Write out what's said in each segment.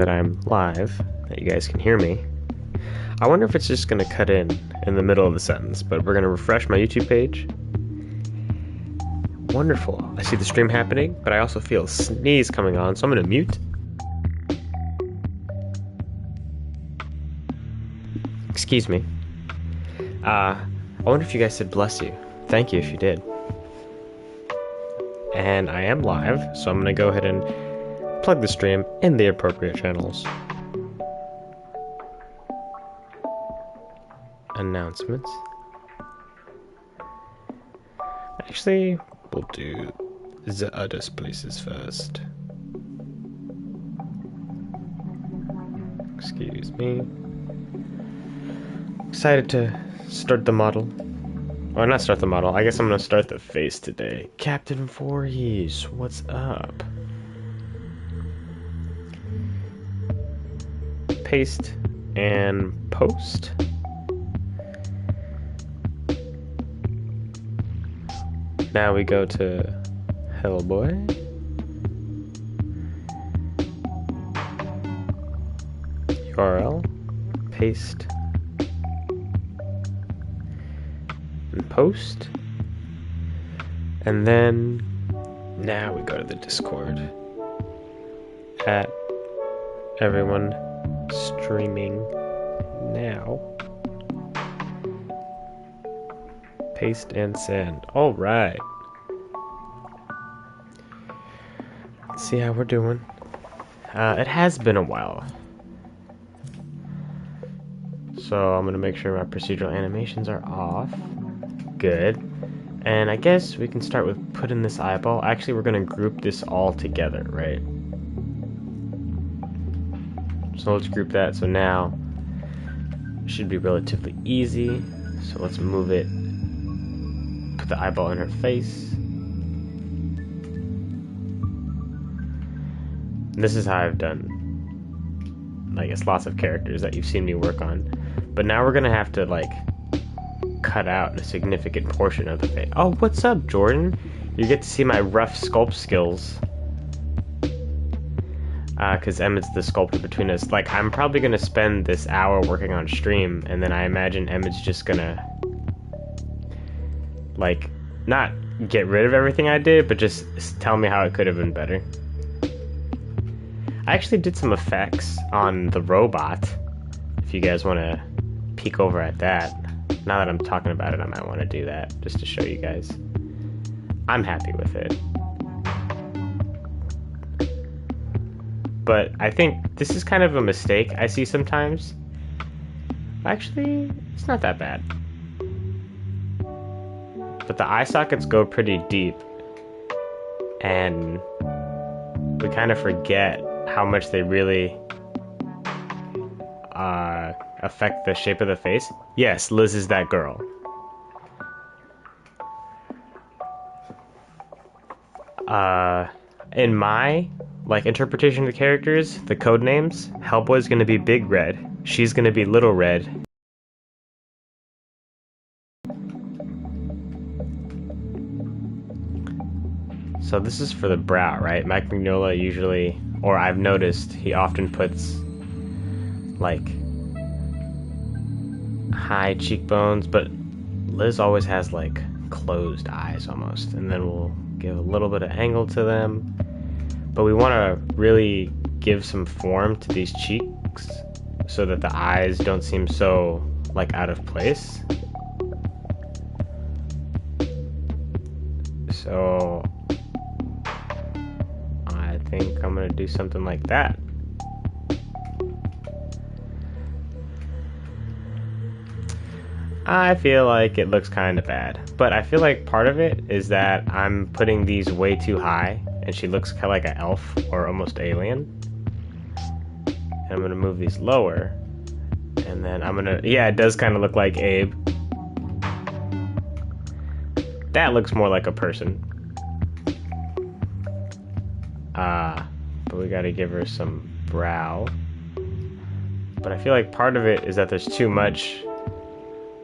that I'm live, that you guys can hear me. I wonder if it's just going to cut in the middle of the sentence, but we're going to refresh my YouTube page. Wonderful. I see the stream happening, but I also feel a sneeze coming on, so I'm going to mute. Excuse me. I wonder if you guys said bless you. Thank you if you did. And I am live, so I'm going to go ahead and plug the stream in the appropriate channels. Announcements. Actually, we'll do the other places first. Excuse me. Excited to start the model. Or not start the model, I guess I'm gonna start the face today. Captain Voorhees, what's up? Paste and post. Now we go to Hellboy. URL. Paste. And post. And then now we go to the Discord. At everyone streaming now. Paste and send. All right. Let's see how we're doing. It has been a while. So I'm going to make sure my procedural animations are off. Good. And I guess we can start with putting this eyeball. Actually, we're going to group this all together, right? So let's group that. So now it should be relatively easy. So let's move it. Put the eyeball in her face. This is how I've done, I guess, lots of characters that you've seen me work on. But now we're gonna have to, like, cut out a significant portion of the face. Oh, what's up, Jordan? You get to see my rough sculpt skills. Because Emmett's the sculptor between us. Like, I'm probably gonna spend this hour working on stream, and then I imagine Emmett's just gonna, like, not get rid of everything I did, but just tell me how it could have been better. I actually did some effects on the robot, if you guys want to peek over at that. Now that I'm talking about it, I might want to do that, just to show you guys. I'm happy with it. But I think this is kind of a mistake I see sometimes. Actually, it's not that bad. But the eye sockets go pretty deep, and we kind of forget how much they really affect the shape of the face. Yes, Liz is that girl. In my, like, interpretation of the characters, the code names, Hellboy's gonna be Big Red, she's gonna be Little Red. So this is for the brow, right? Mike Mignola usually, or I've noticed, he often puts, like, high cheekbones, but Liz always has, like, closed eyes almost. And then we'll give a little bit of angle to them. But we want to really give some form to these cheeks so that the eyes don't seem so, like, out of place. So I think I'm gonna do something like that. I feel like it looks kind of bad, but I feel like part of it is that I'm putting these way too high, and she looks kind of like an elf or almost alien. And I'm gonna move these lower, and then I'm gonna, yeah, it does kind of look like Abe. That looks more like a person. But we gotta give her some brow. But I feel like part of it is that there's too much,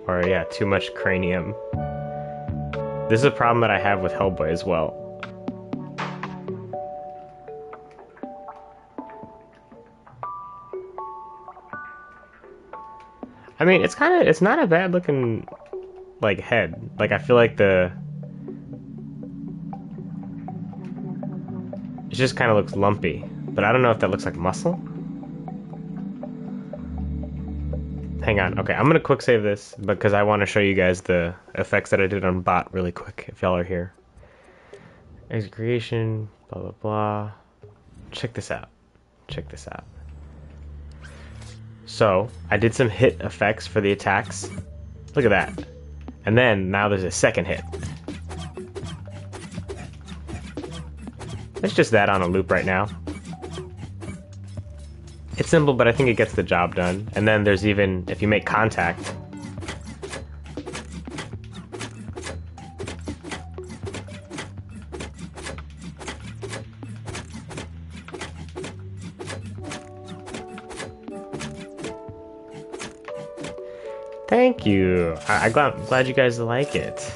or yeah, too much cranium. This is a problem that I have with Hellboy as well. I mean, it's not a bad looking like head. Like I feel like it just kind of looks lumpy, but I don't know if that looks like muscle. Hang on. Okay, I'm gonna quick save this because I want to show you guys the effects that I did on bot really quick. If y'all are here, exit creation, blah blah blah. Check this out. Check this out. So I did some hit effects for the attacks. Look at that. And then now there's a second hit. It's just that on a loop right now. It's simple, but I think it gets the job done. And then there's even, if you make contact, thank you. I'm glad you guys like it.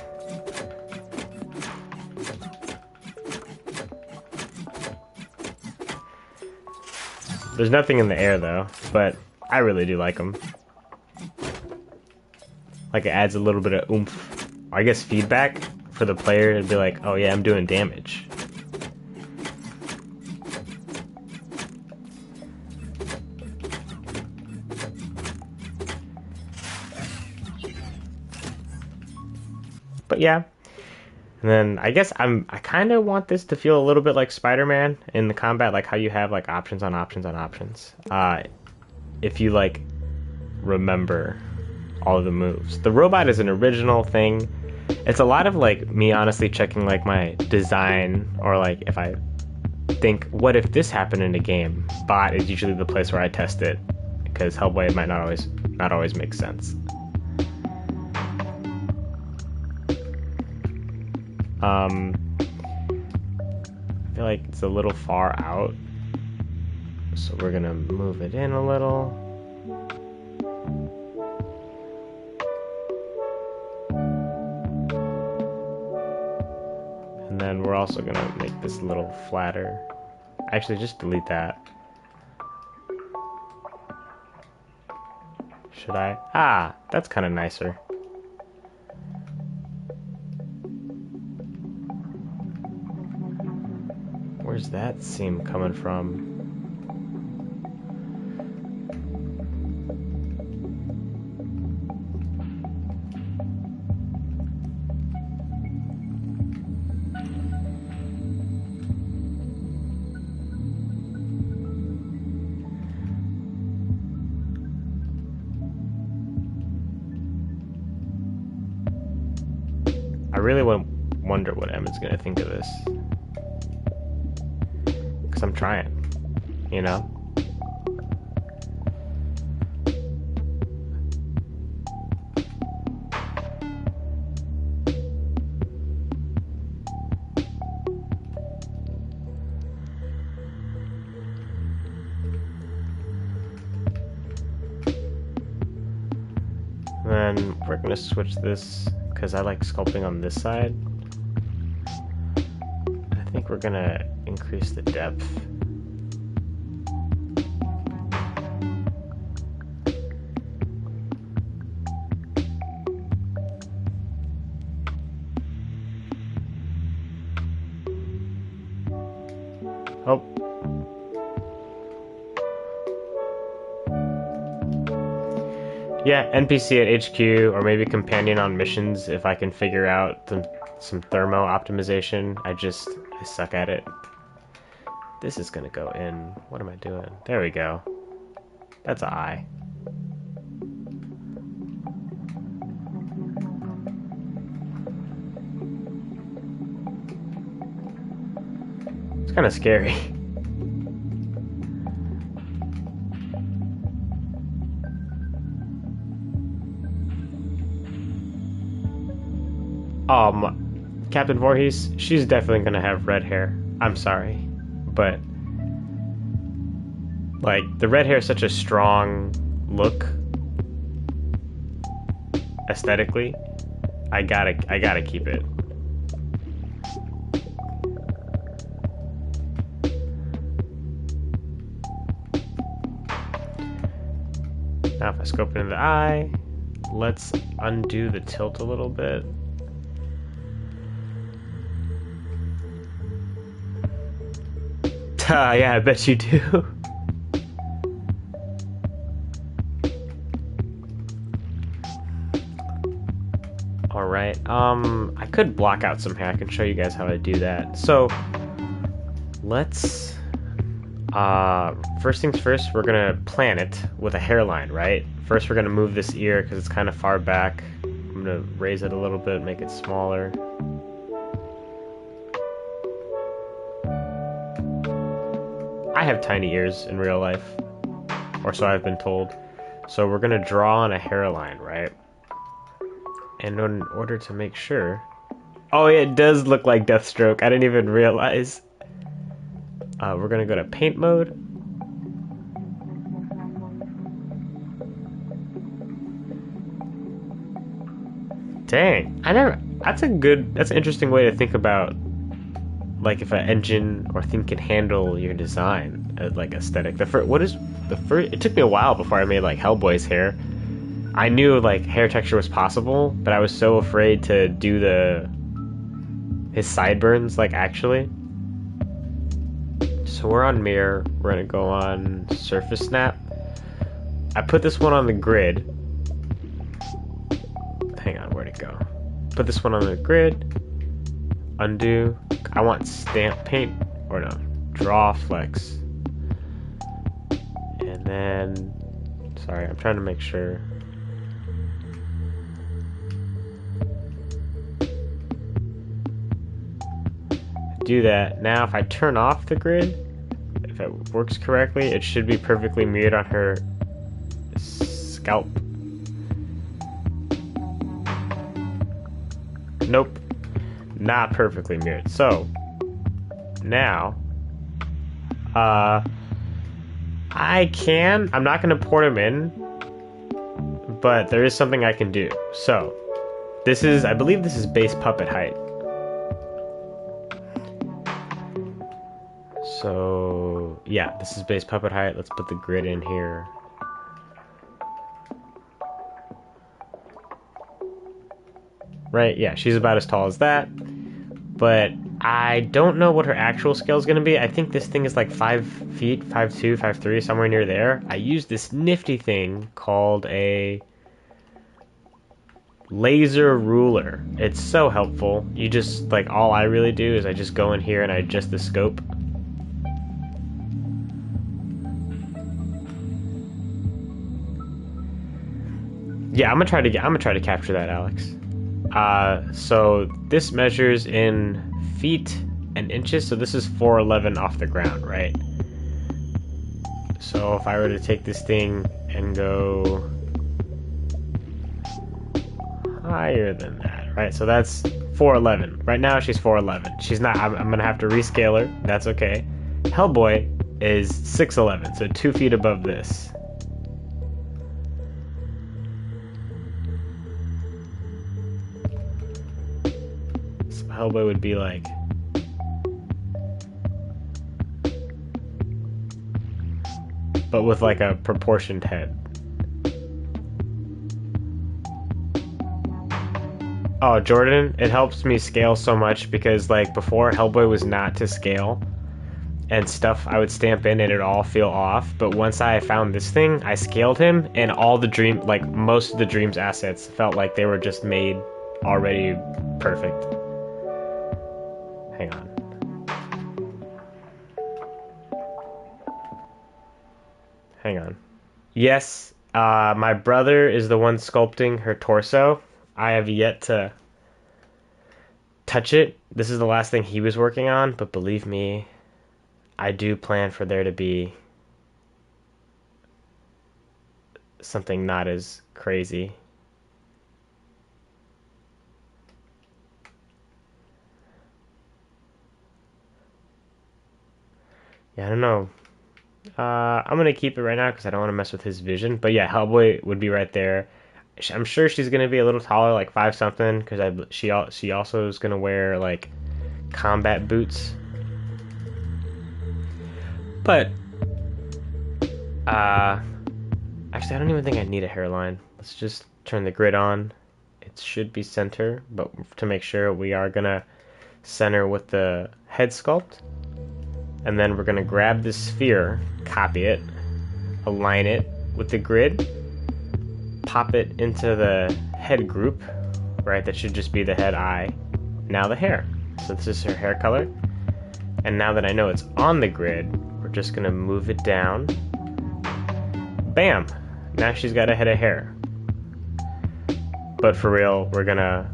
There's nothing in the air though, but I really do like them. Like it adds a little bit of oomph. I guess feedback for the player to be like, oh yeah, I'm doing damage. But yeah. And then I guess I kind of want this to feel a little bit like Spider-Man in the combat, like how you have like options on options on options. If you like remember all of the moves. The robot is an original thing. It's a lot of like me honestly checking like my design, or like if I think what if this happened in a game. Bot is usually the place where I test it because Hellblade might not always make sense. I feel like it's a little far out, so we're gonna move it in a little. And then we're also gonna make this a little flatter. Actually, just delete that. Should I? Ah, that's kind of nicer. Where's that seam coming from? I really wonder what Emma's gonna think of this. I'm trying, you know? Then we're gonna switch this because I like sculpting on this side. I think we're gonna increase the depth. Oh. Yeah, NPC at HQ or maybe companion on missions if I can figure out some thermo optimization. I suck at it. This is gonna go in. What am I doing? There we go. That's an eye. It's kind of scary. Captain Voorhees, she's definitely gonna have red hair. I'm sorry, but like the red hair is such a strong look aesthetically. I gotta keep it. Now if I scope into the eye, let's undo the tilt a little bit. Yeah, I bet you do. Alright, I could block out some hair. I can show you guys how I do that. So, let's, first things first, we're gonna plan it with a hairline, right? First we're gonna move this ear because it's kind of far back. I'm gonna raise it a little bit, make it smaller. I have tiny ears in real life, or so I've been told. So we're gonna draw on a hairline, right? And in order to make sure... Oh, yeah, it does look like Deathstroke. I didn't even realize. We're gonna go to paint mode. Dang, that's an interesting way to think about, like, if an engine or thing can handle your design, like, aesthetic. It took me a while before I made, like, Hellboy's hair. I knew, like, hair texture was possible, but I was so afraid to do his sideburns, like, actually. So we're on mirror, we're gonna go on surface snap. I put this one on the grid. Hang on, where'd it go? Put this one on the grid. Undo. I want stamp paint, or no, draw flex. And then, sorry, I'm trying to make sure. Do that. Now if I turn off the grid, if it works correctly, it should be perfectly mirrored on her scalp. Nope, not perfectly mirrored. So now I'm not gonna port them in, but there is something I can do. So I believe this is base puppet height. So, yeah, this is base puppet height. Let's put the grid in here. Right, yeah, she's about as tall as that. But I don't know what her actual scale is going to be. I think this thing is like 5 feet, 5'2", 5'3", somewhere near there. I used this nifty thing called a laser ruler. It's so helpful. You just, like, all I really do is I just go in here and I adjust the scope. Yeah, I'm gonna try to capture that, Alex. So this measures in feet and inches, so this is 411 off the ground, right? So if I were to take this thing and go higher than that, right? So that's 411. Right now she's 411. She's not, I'm gonna have to rescale her. That's okay. Hellboy is 6'11", so 2 feet above this. Hellboy would be like, but with like a proportioned head. Oh, Jordan, it helps me scale so much because, like, before Hellboy was not to scale and stuff I would stamp in and it'd all feel off, but once I found this thing, I scaled him and all the most of the Dream's assets felt like they were just made already perfect. Hang on. Hang on. Yes, my brother is the one sculpting her torso. I have yet to touch it. This is the last thing he was working on, but believe me, I do plan for there to be something not as crazy. Yeah, I don't know. I'm gonna keep it right now because I don't want to mess with his vision. But yeah, Hellboy would be right there. I'm sure she's gonna be a little taller, like 5 something, because she also is gonna wear like combat boots. But actually, Actually, I don't even think I need a hairline. Let's just turn the grid on. It should be center, but to make sure, we are gonna center with the head sculpt. And then we're gonna grab this sphere, copy it, align it with the grid, pop it into the head group, right? That should just be the head eye. Now the hair. So this is her hair color. And now that I know it's on the grid, we're just gonna move it down. Bam! Now she's got a head of hair. But for real, we're gonna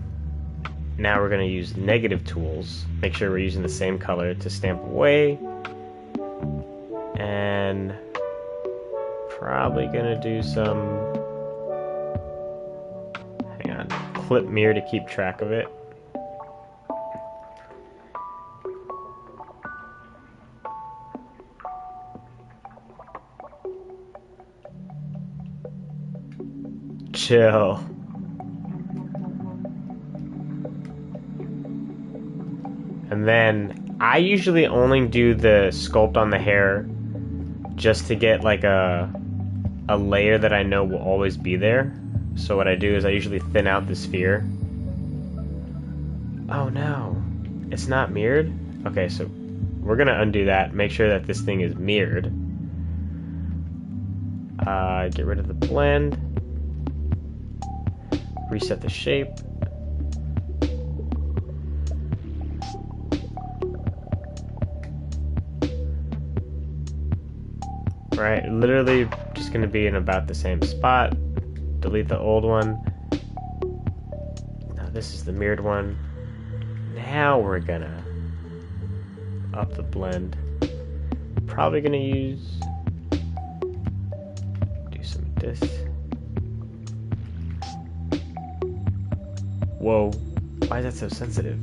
use negative tools. Make sure we're using the same color to stamp away. And probably gonna do some, hang on, clip mirror to keep track of it. Chill. And then I usually only do the sculpt on the hair just to get like a layer that I know will always be there. So what I do is I usually thin out the sphere. Oh no, it's not mirrored? Okay, so we're gonna undo that, make sure that this thing is mirrored. Get rid of the blend. Reset the shape. Right, literally just gonna be in about the same spot. Delete the old one. Now this is the mirrored one. Now we're gonna up the blend. Probably gonna do some of this. Whoa, why is that so sensitive?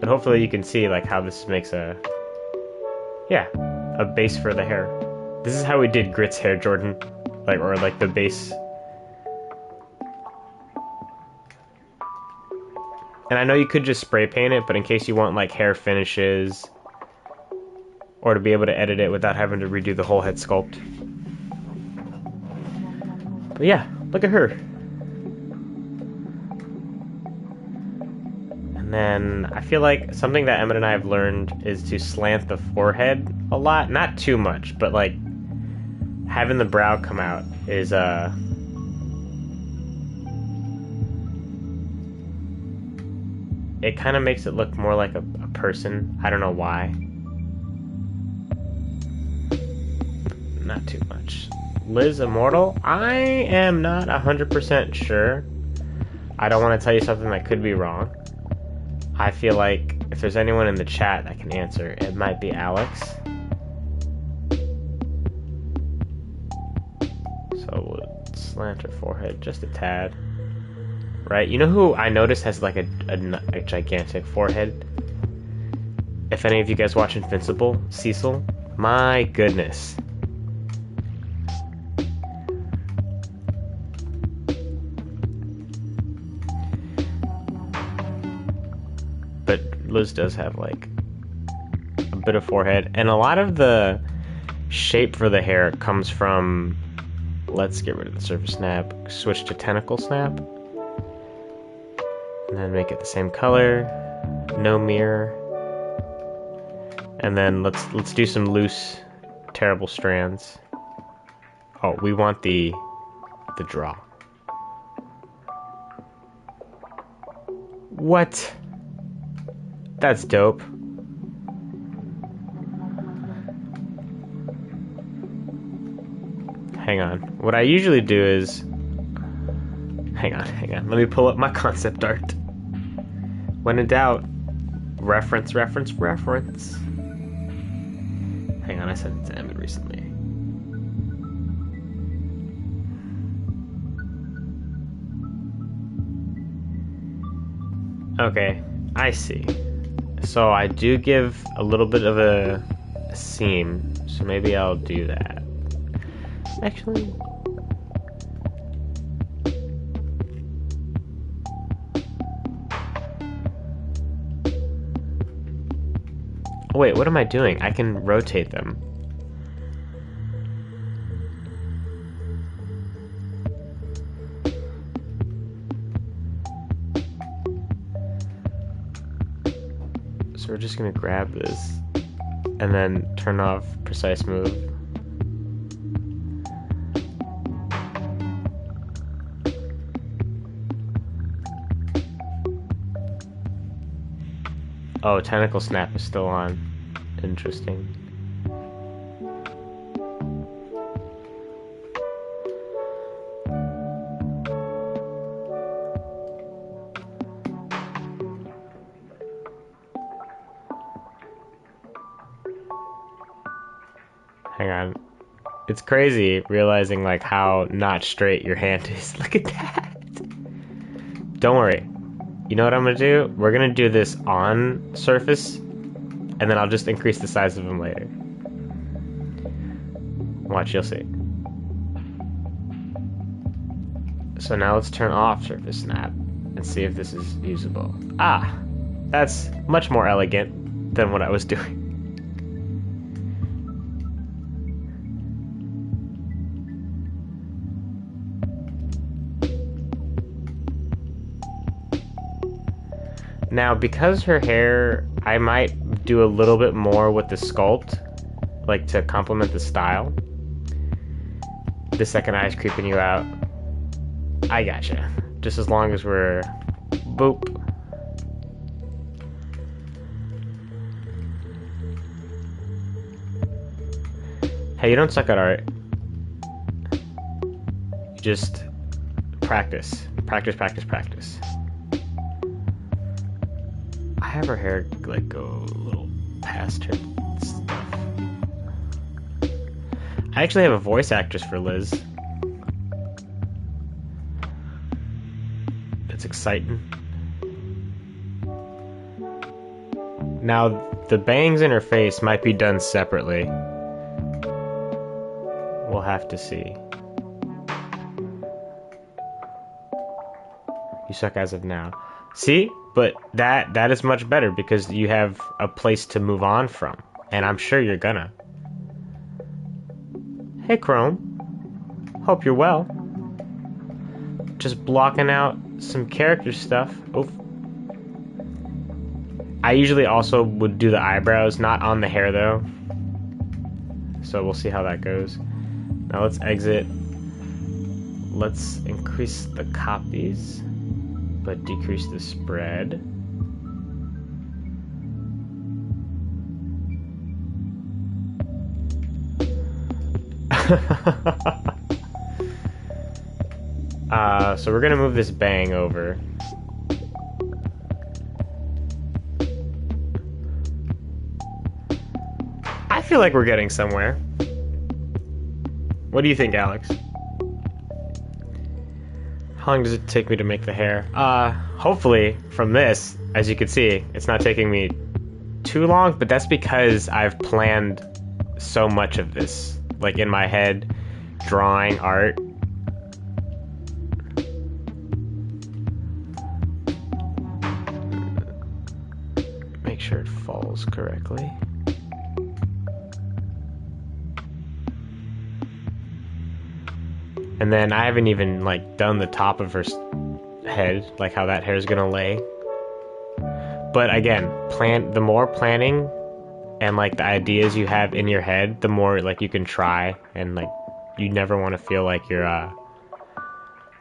But hopefully you can see like how this makes a base for the hair. This is how we did Grit's hair, Jordan. Or the base. And I know you could just spray paint it, but in case you want like hair finishes or to be able to edit it without having to redo the whole head sculpt. But yeah, look at her. And then I feel like something that Emmett and I have learned is to slant the forehead a lot. Not too much, but like having the brow come out is it kind of makes it look more like a person. I don't know why. Not too much. Liz Immortal? I am not 100% sure. I don't want to tell you something that could be wrong. I feel like if there's anyone in the chat that can answer, it might be Alex. So we'll slant her forehead just a tad. Right? You know who I noticed has like a gigantic forehead? If any of you guys watch Invincible, Cecil, my goodness. But Liz does have like a bit of forehead, and a lot of the shape for the hair comes from, let's get rid of the surface snap, switch to tentacle snap. And then make it the same color, no mirror, and then let's do some loose, terrible strands. Oh, we want the draw. What? That's dope. Hang on. What I usually do is, hang on. Let me pull up my concept art. When in doubt, reference. Hang on, I sent it to Emmett recently. Okay, I see. So I do give a little bit of a seam, so maybe I'll do that. Actually, Oh, wait, what am I doing? I can rotate them. So we're just gonna grab this and then turn off precise move. Oh, tentacle snap is still on. Interesting. Hang on. It's crazy realizing like how not straight your hand is. Look at that. Don't worry. You know what I'm gonna do? We're gonna do this on surface, and then I'll just increase the size of them later. Watch, you'll see. So now let's turn off surface snap and see if this is usable. Ah, that's much more elegant than what I was doing. Now, because her hair, I might do a little bit more with the sculpt, like to complement the style. The second eye's creeping you out. I gotcha. Just as long as we're... Boop. Hey, you don't suck at art. You just practice. Practice, practice, practice. I have her hair like go a little past her stuff. I actually have a voice actress for Liz. It's exciting. Now, the bangs in her face might be done separately. We'll have to see. You suck as of now. See? But that is much better because you have a place to move on from. And I'm sure you're gonna. Hey, Chrome. Hope you're well. Just blocking out some character stuff. Oof. I usually also would do the eyebrows, not on the hair though. So we'll see how that goes. Now let's exit. Let's increase the copies, but decrease the spread. So we're gonna move this bang over. I feel like we're getting somewhere. What do you think, Alex? How long does it take me to make the hair? Hopefully from this, as you can see, it's not taking me too long, but that's because I've planned so much of this, like in my head, drawing art. Make sure it falls correctly. And then I haven't even like done the top of her head, like how that hair is gonna lay. But again, the more planning and like the ideas you have in your head, the more like you can try, and like you never want to feel like you're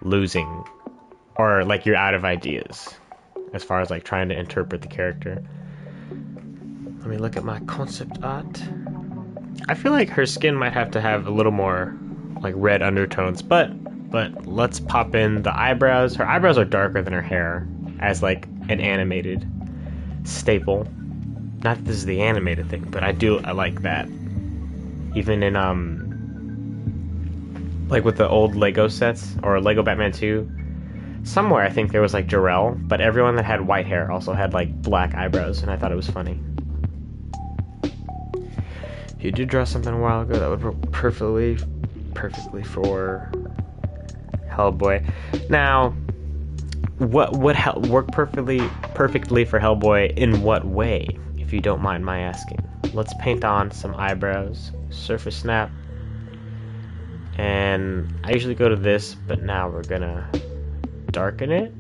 losing or like you're out of ideas as far as like trying to interpret the character. Let me look at my concept art. I feel like her skin might have to have a little more like red undertones, but let's pop in the eyebrows. Her eyebrows are darker than her hair as like an animated staple. Not that this is the animated thing, but I like that. Even in like with the old Lego sets or Lego Batman 2, somewhere I think there was like Jor-El, but everyone that had white hair also had like black eyebrows, and I thought it was funny. If you did draw something a while ago, that would work perfectly for Hellboy. Now, what would work perfectly for Hellboy in what way, if you don't mind my asking? let's paint on some eyebrows. Surface snap. And I usually go to this, but now we're gonna darken it.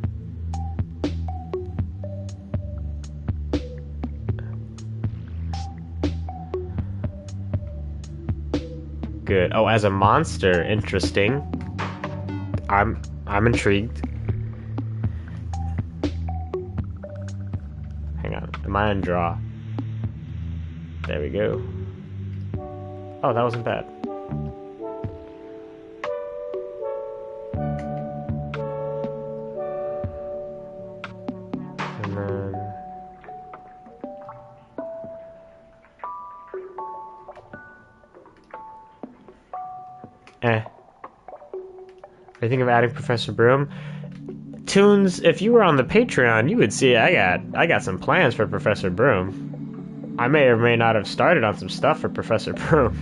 Good. Oh, as a monster, interesting. I'm intrigued. Hang on, am I on draw? There we go. Oh, that wasn't bad. And then Are you thinking of adding Professor Broom? Tunes, if you were on the Patreon, you would see I got some plans for Professor Broom. I may or may not have started on some stuff for Professor Broom.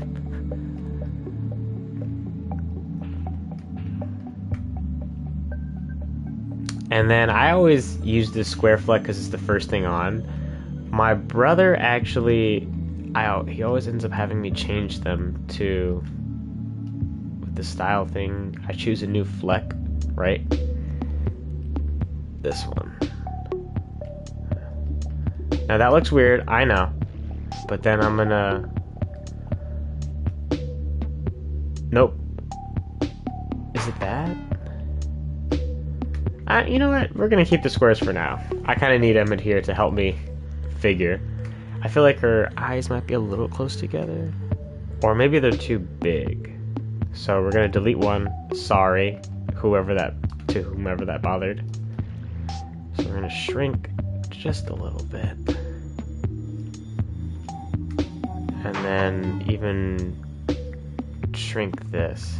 And then I always use this square fleck because it's the first thing on. My brother actually, he always ends up having me change them to the style thing. I choose a new fleck, right? This one. Now that looks weird, I know. But then I'm gonna... Nope. Is it that? You know what? We're gonna keep the squares for now. I kind of need Emmett here to help me figure. I feel like her eyes might be a little close together. Or maybe they're too big. So we're gonna delete one. Sorry, whomever that bothered. So we're gonna shrink just a little bit. And then even shrink this.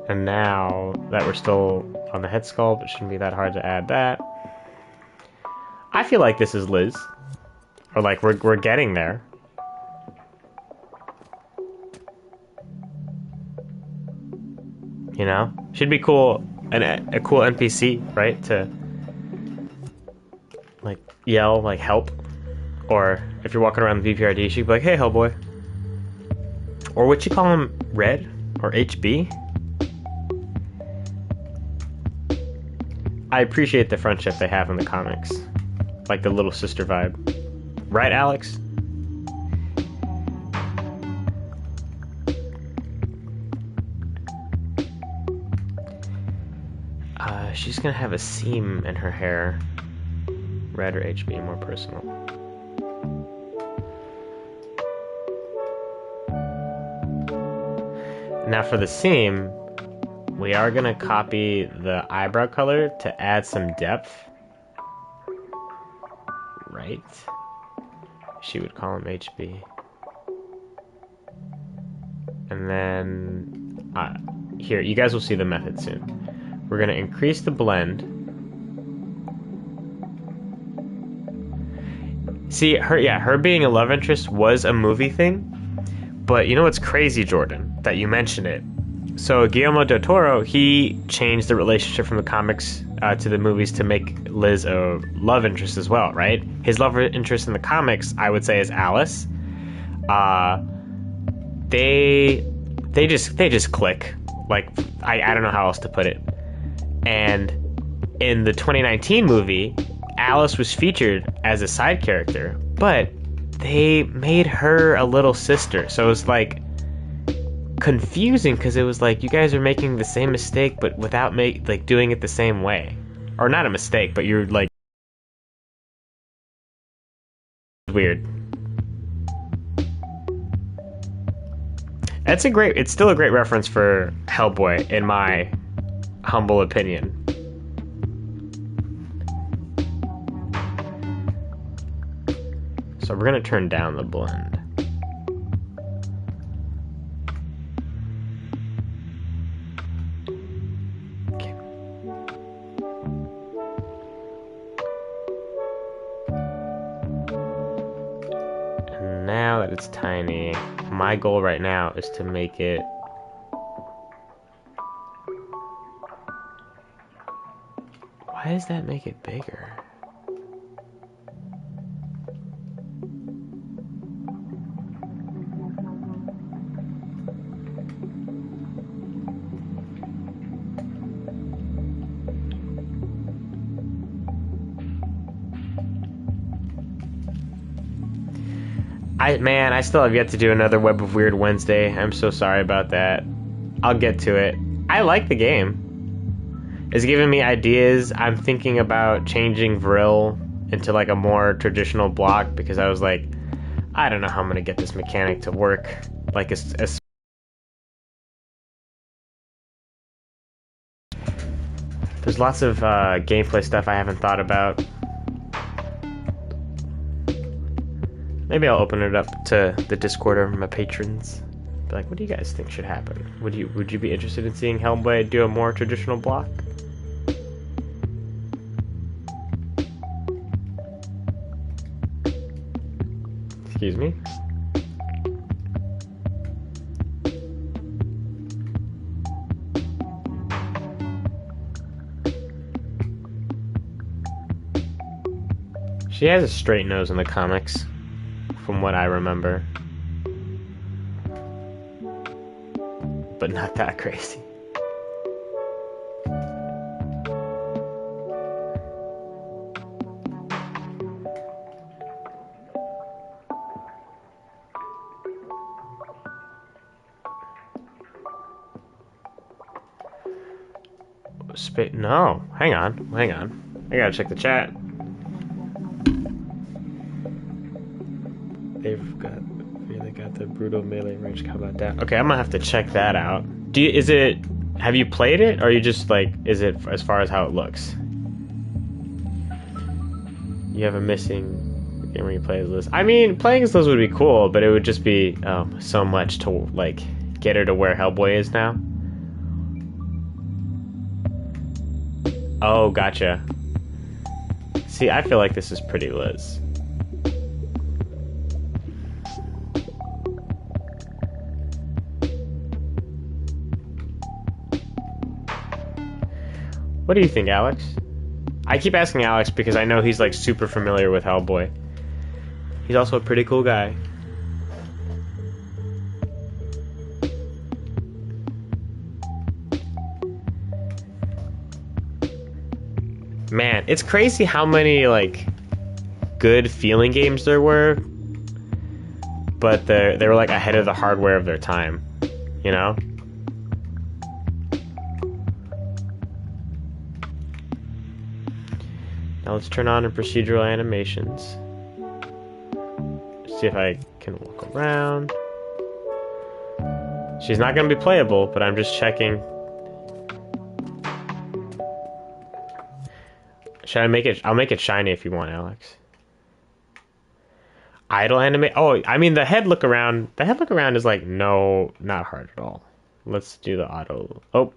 And now that we're still on the head sculpt, it shouldn't be that hard to add that. I feel like this is Liz. Or like we're getting there. You know? Should be cool, a cool NPC, right? To like yell, like help. Or if you're walking around the VPRD, she'd be like, hey Hellboy. Or would you call him Red? Or HB? I appreciate the friendship they have in the comics. Like the little sister vibe. Right, Alex? She's gonna have a seam in her hair. Red or HB, more personal. Now for the seam, we are gonna copy the eyebrow color to add some depth. Right? She would call him HB. And then, here, you guys will see the method soon. We're gonna increase the blend. See, her being a love interest was a movie thing, but you know what's crazy, Jordan, that you mentioned it. So Guillermo del Toro, he changed the relationship from the comics to the movies to make Liz a love interest as well, right? His love interest in the comics, I would say, is Alice. They just click. Like, I don't know how else to put it. And in the 2019 movie, Alice was featured as a side character, but they made her a little sister. So it was like confusing because it was like you guys are making the same mistake but without doing it the same way. Or not a mistake, but you're like weird. It's still a great reference for Hellboy in my humble opinion. So we're gonna turn down the blend. Okay. And now that but it's tiny. My goal right now is to make it... Why does that make it bigger? Man, I still have yet to do another Web of Weird Wednesday. I'm so sorry about that. I'll get to it. I like the game. It's giving me ideas. I'm thinking about changing Vril into like a more traditional block because I was like, I don't know how I'm gonna get this mechanic to work. Like as there's lots of gameplay stuff I haven't thought about. Maybe I'll open it up to the Discord of my patrons. Be like, what do you guys think should happen? Would you be interested in seeing Hellboy do a more traditional block? Excuse me? She has a straight nose in the comics, from what I remember. But not that crazy. No, hang on. I gotta check the chat. They've really got the brutal melee range. How about that? Okay, I'm gonna have to check that out. Have you played it, or are you just like, is it as far as how it looks? You have a missing game where you play as Liz. I mean, playing as Liz would be cool, but it would just be so much to like get her to where Hellboy is now. Oh, gotcha. See, I feel like this is pretty Liz. What do you think, Alex? I keep asking Alex because I know he's like super familiar with Hellboy. He's also a pretty cool guy. Man, it's crazy how many like good feeling games there were, but they were like ahead of the hardware of their time, you know? Now let's turn on the procedural animations. See if I can walk around. She's not going to be playable, but I'm just checking. Should I make it? I'll make it shiny if you want, Alex. Idle animate. Oh, I mean the head look around. The head look around is like no, not hard at all. Let's do the auto. Oh,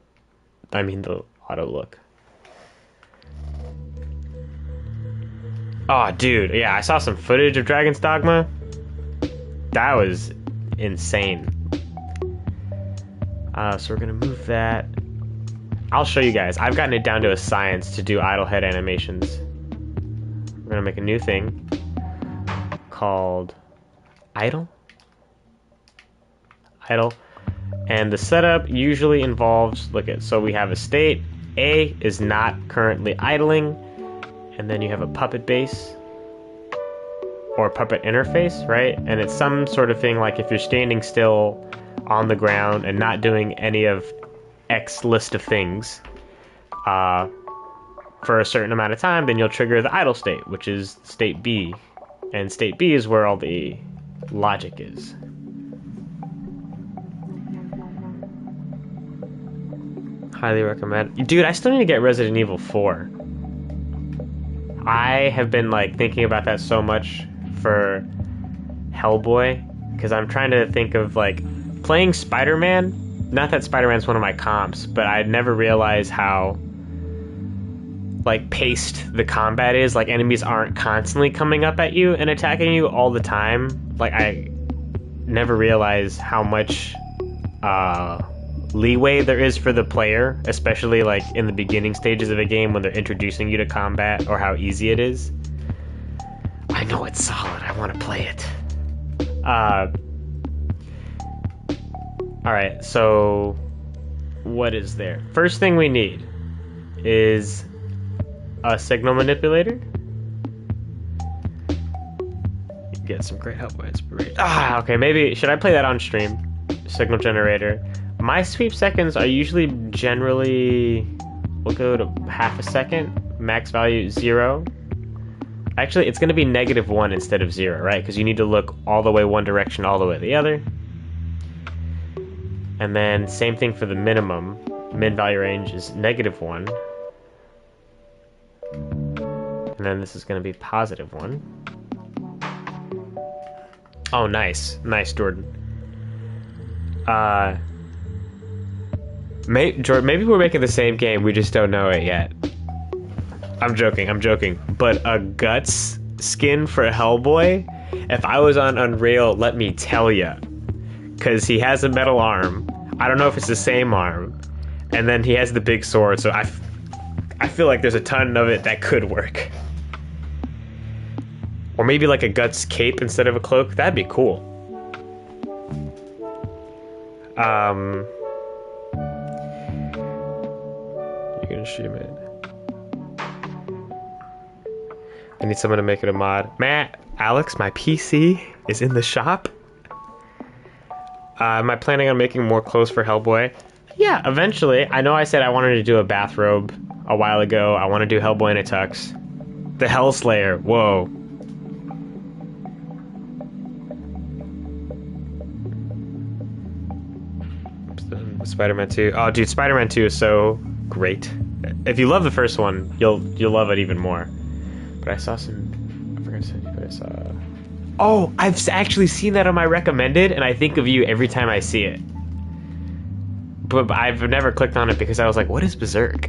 I mean the auto look. Oh, dude, yeah, I saw some footage of Dragon's Dogma. That was insane. So we're gonna move that. I'll show you guys. I've gotten it down to a science to do idle head animations. We're gonna make a new thing called idle. And the setup usually involves, so we have a state. A is not currently idling, and then you have a puppet base or puppet interface, right? And it's some sort of thing like if you're standing still on the ground and not doing any of X list of things for a certain amount of time, then you'll trigger the idle state, which is state B. And state B is where all the logic is. Highly recommend. Dude, I still need to get Resident Evil 4. I have been like thinking about that so much for Hellboy, because I'm trying to think of like playing Spider-Man. Not that Spider-Man's one of my comps, but I'd never realized how like paced the combat is. Like enemies aren't constantly coming up at you and attacking you all the time. Like never realize how much leeway there is for the player, especially like in the beginning stages of a game when they're introducing you to combat, or how easy it is. I know it's solid. I want to play it. Alright, so what is there? First thing we need is a signal manipulator. Get some great help by inspiration. Okay, maybe should I play that on stream? Signal generator. My sweep seconds are usually generally, we'll go to half a second, max value 0. Actually, it's going to be -1 instead of 0, right? Because you need to look all the way one direction, all the way the other. And then same thing for the minimum. Min value range is -1. And then this is going to be +1. Oh, nice. Nice, Jordan. Jordan, maybe we're making the same game, we just don't know it yet. I'm joking. But a Guts skin for Hellboy? If I was on Unreal, let me tell ya. Because he has a metal arm. I don't know if it's the same arm. And then he has the big sword, so I feel like there's a ton of it that could work. Or maybe like a Guts cape instead of a cloak. That'd be cool. You're gonna stream it. I need someone to make it a mod. Matt, Alex, my PC is in the shop. Am I planning on making more clothes for Hellboy? Yeah, eventually. I know I said I wanted to do a bathrobe a while ago. I want to do Hellboy in a tux. The Hellslayer. Whoa. Spider-Man 2. Oh, dude, Spider-Man 2 is so great. If you love the first one, you'll love it even more. But I saw some... I forgot to send you, but I saw... Oh, I've actually seen that on my recommended, and I think of you every time I see it. But I've never clicked on it because I was like, what is Berserk?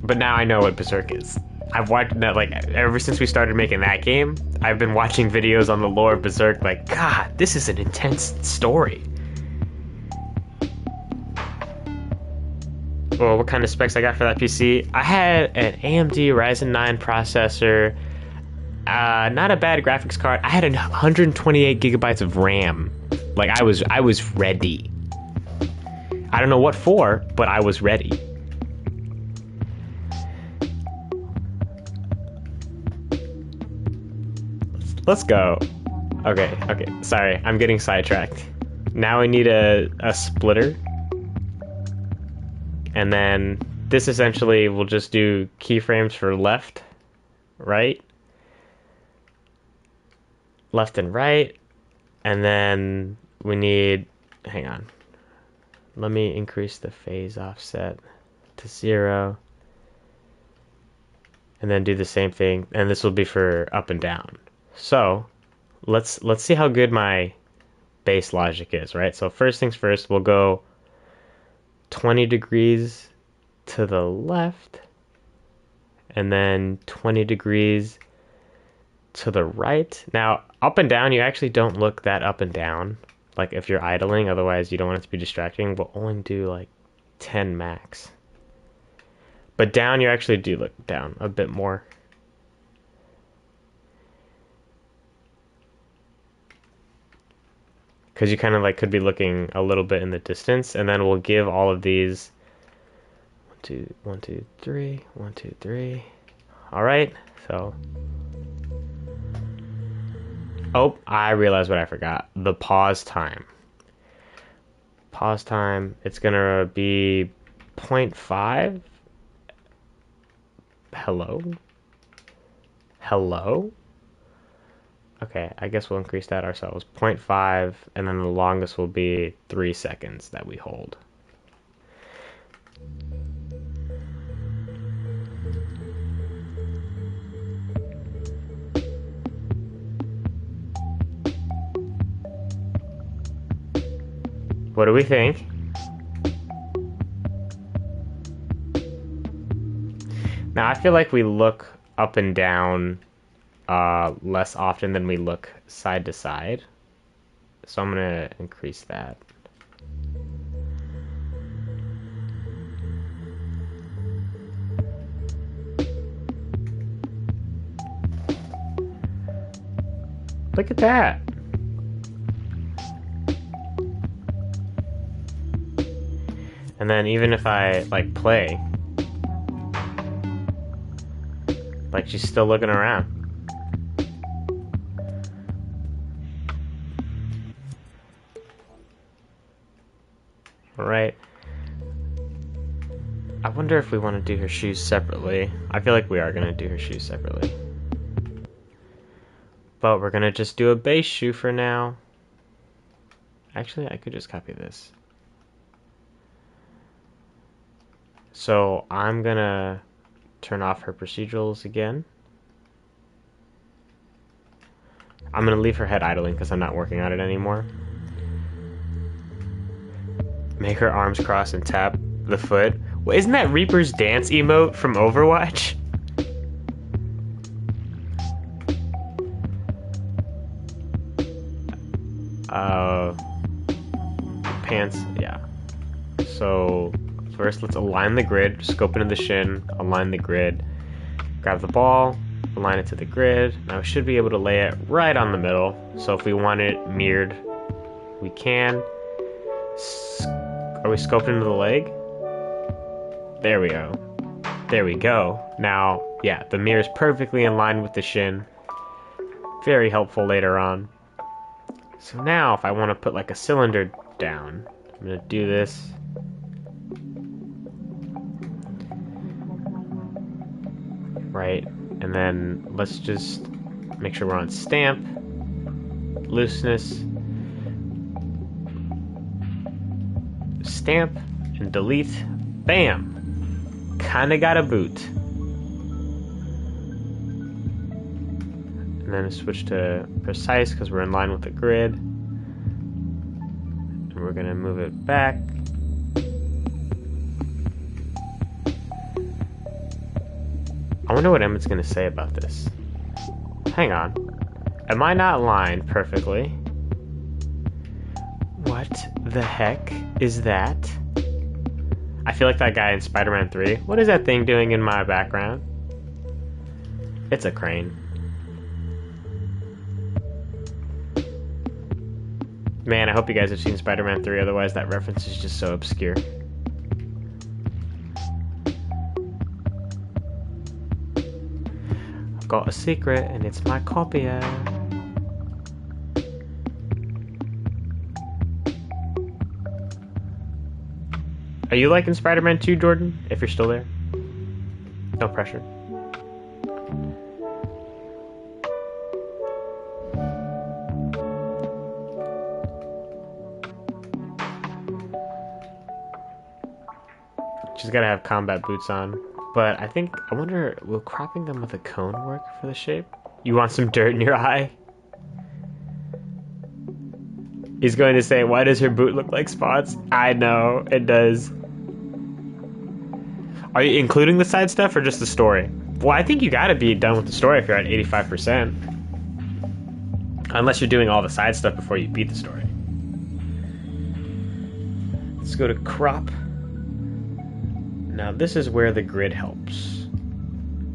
But now I know what Berserk is. I've watched that, like, ever since we started making that game, I've been watching videos on the lore of Berserk, like, God, this is an intense story. Well, what kind of specs I got for that PC? I had an AMD Ryzen 9 processor, not a bad graphics card. I had 128 gigabytes of RAM. Like, I was ready. I don't know what for, but I was ready. Let's go. Okay, sorry, I'm getting sidetracked. Now I need a splitter. And then this essentially will just do keyframes for left, right, left and right. And then we need, hang on. Let me increase the phase offset to 0. And then do the same thing. And this will be for up and down. So let's see how good my base logic is, right? So first things first, we'll go 20 degrees to the left, and then 20 degrees to the right. Now, up and down, you actually don't look that up and down, like if you're idling, otherwise you don't want it to be distracting. We'll only do like 10 max. But down, you actually do look down a bit more. Because you kind of like could be looking a little bit in the distance, and then we'll give all of these 1, 2, 3, 1, 2, 3. All right, so oh, I realized what I forgot. The pause time. Pause time. It's gonna be 0.5. Hello. Okay, I guess we'll increase that ourselves. 0.5, and then the longest will be 3 seconds that we hold. What do we think? Now, I feel like we look up and down less often than we look side to side. So I'm gonna increase that. Look at that. And then even if I like play, like she's still looking around. Alright. I wonder if we want to do her shoes separately. I feel like we are going to do her shoes separately. But we're going to just do a base shoe for now. Actually, I could just copy this. So I'm going to turn off her procedurals again. I'm going to leave her head idling because I'm not working on it anymore. Make her arms cross and tap the foot. Well, isn't that Reaper's dance emote from Overwatch? Pants, yeah. So first let's align the grid, scope into the shin, align the grid, grab the ball, align it to the grid. Now we should be able to lay it right on the middle. So if we want it mirrored, we can. Are we scoped into the leg? There we go. There we go. Now, yeah, the mirror is perfectly in line with the shin. Very helpful later on. So now if I want to put like a cylinder down, I'm going to do this. Right, and then let's just make sure we're on stamp, looseness, stamp, and delete. Bam! Kinda got a boot. And then switch to precise because we're in line with the grid. And we're gonna move it back. I wonder what Emmett's gonna say about this. Hang on. Am I not lined perfectly? What the heck is that? I feel like that guy in Spider-Man 3. What is that thing doing in my background? It's a crane. Man, I hope you guys have seen Spider-Man 3, otherwise that reference is just so obscure. I've got a secret, and it's my copier. Are you liking Spider-Man 2, Jordan? If you're still there? No pressure. She's gotta have combat boots on. But I wonder, will cropping them with a cone work for the shape? You want some dirt in your eye? He's going to say, why does her boot look like spots? I know, it does. Are you including the side stuff or just the story? Well, I think you gotta be done with the story if you're at 85%. Unless you're doing all the side stuff before you beat the story. Let's go to crop. Now this is where the grid helps.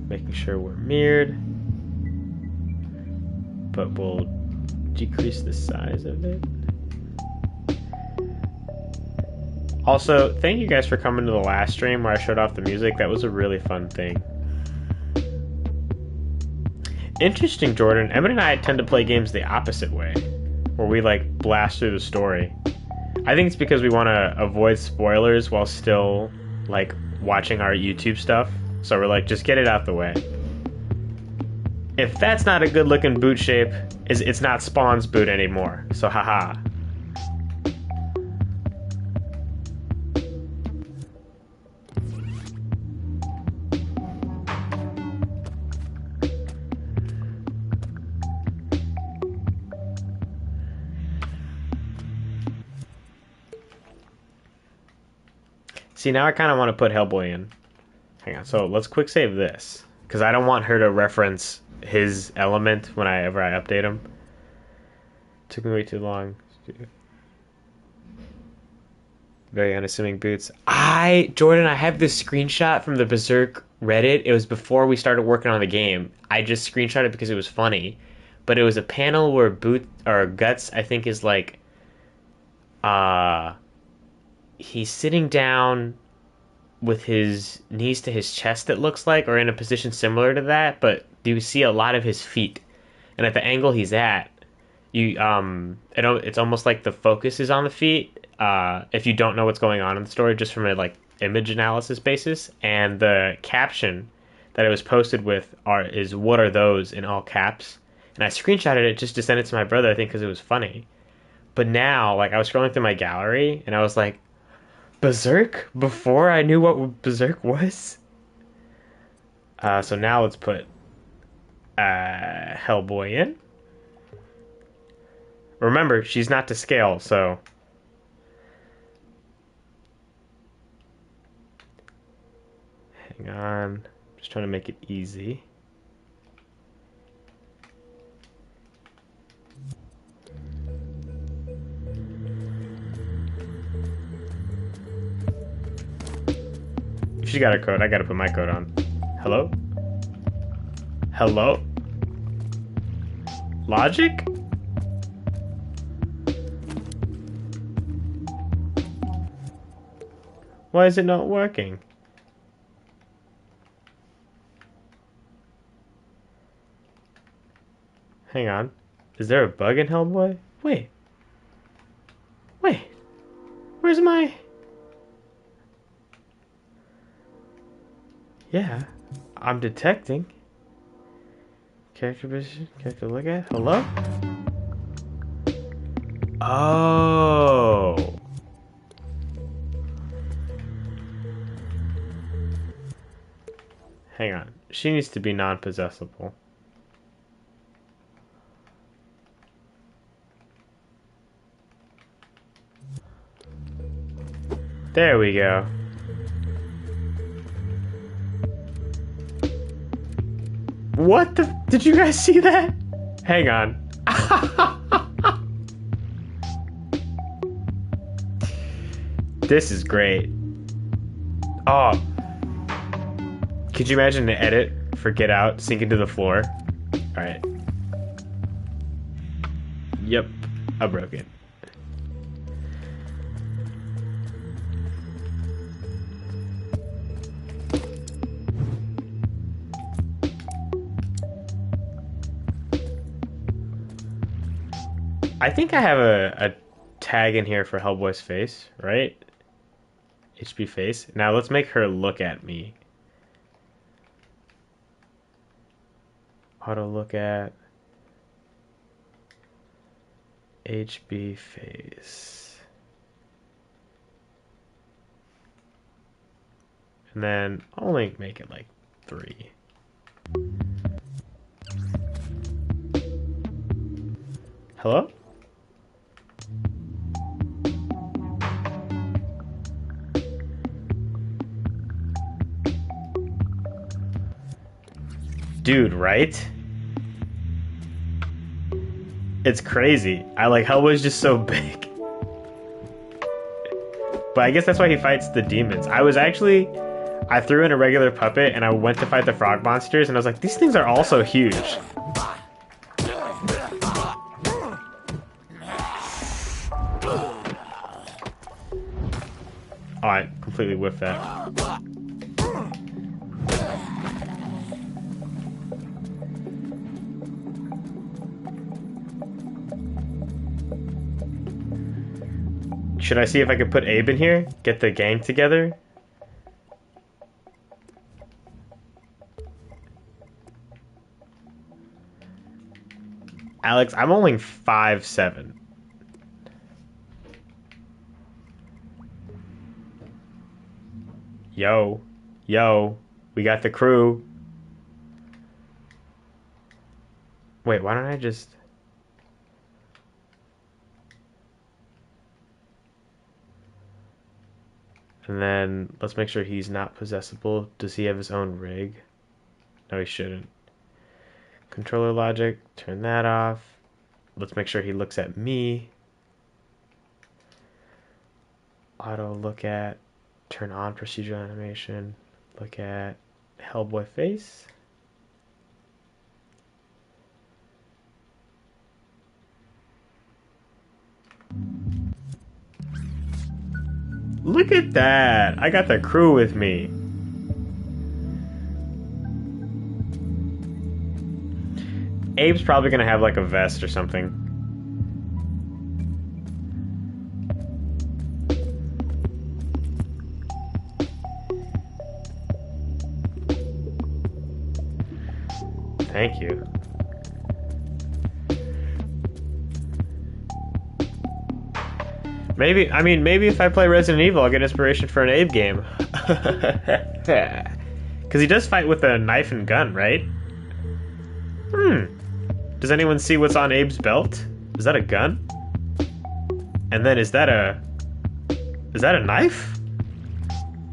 Making sure we're mirrored. But we'll decrease the size of it. Also, thank you guys for coming to the last stream where I showed off the music. That was a really fun thing. Interesting, Jordan. Emmett and I tend to play games the opposite way, where we like blast through the story. I think it's because we want to avoid spoilers while still like watching our YouTube stuff. So we're like, just get it out the way. If that's not a good looking boot shape, it's not Spawn's boot anymore. So haha. See, now I kind of want to put Hellboy in. Hang on, so let's quick save this. Because I don't want her to reference his element whenever I update him. Took me way too long. Very unassuming boots. Jordan, I have this screenshot from the Berserk Reddit. It was before we started working on the game. I just screenshot it because it was funny. But it was a panel where Boot or Guts, I think, is like uh he's sitting down with his knees to his chest, it looks like, or in a position similar to that, but you see a lot of his feet. And at the angle he's at, it's almost like the focus is on the feet. If you don't know what's going on in the story, just from a like image analysis basis, and the caption that it was posted with is "What are those?" in all caps, and I screenshotted it just to send it to my brother, I think, because it was funny. But now, like, I was scrolling through my gallery, and I was like, Berserk? Before I knew what Berserk was? So now let's put Hellboy in. Remember, she's not to scale, so hang on. Just trying to make it easy. She got her code. I gotta put my code on. Hello? Hello? Logic? Why is it not working? Hang on. Is there a bug in Hellboy? Wait. Wait. Where's my... Yeah. I'm detecting. Character position. Character look at. Hello? Oh. Hang on. She needs to be non-possessable. There we go. What the? Did you guys see that? Hang on. This is great. Oh. Could you imagine an edit for Get Out sink into the floor? Alright. Yep. I broke it. I think I have a tag in here for Hellboy's face, right? HP face. Now let's make her look at me. Auto look at HB face. And then only make it like 3. Hello? Dude, right? It's crazy. I like Hellboy's just so big. But I guess that's why he fights the demons. I threw in a regular puppet and I went to fight the frog monsters and I was like, these things are also huge. Oh, I completely whiffed that. Should I see if I could put Abe in here? Get the gang together? Alex, I'm only 5'7". Yo. Yo. We got the crew. Wait, why don't I just... And then let's make sure he's not possessable. Does he have his own rig? No, he shouldn't. Controller logic, turn that off. Let's make sure he looks at me. Auto look at, turn on procedural animation, look at Hellboy face. Look at that! I got the crew with me. Abe's probably gonna have like a vest or something. Thank you. Maybe, I mean, maybe if I play Resident Evil, I'll get inspiration for an Abe game. Because he does fight with a knife and gun, right? Does anyone see what's on Abe's belt? Is that a gun? And then is that a knife?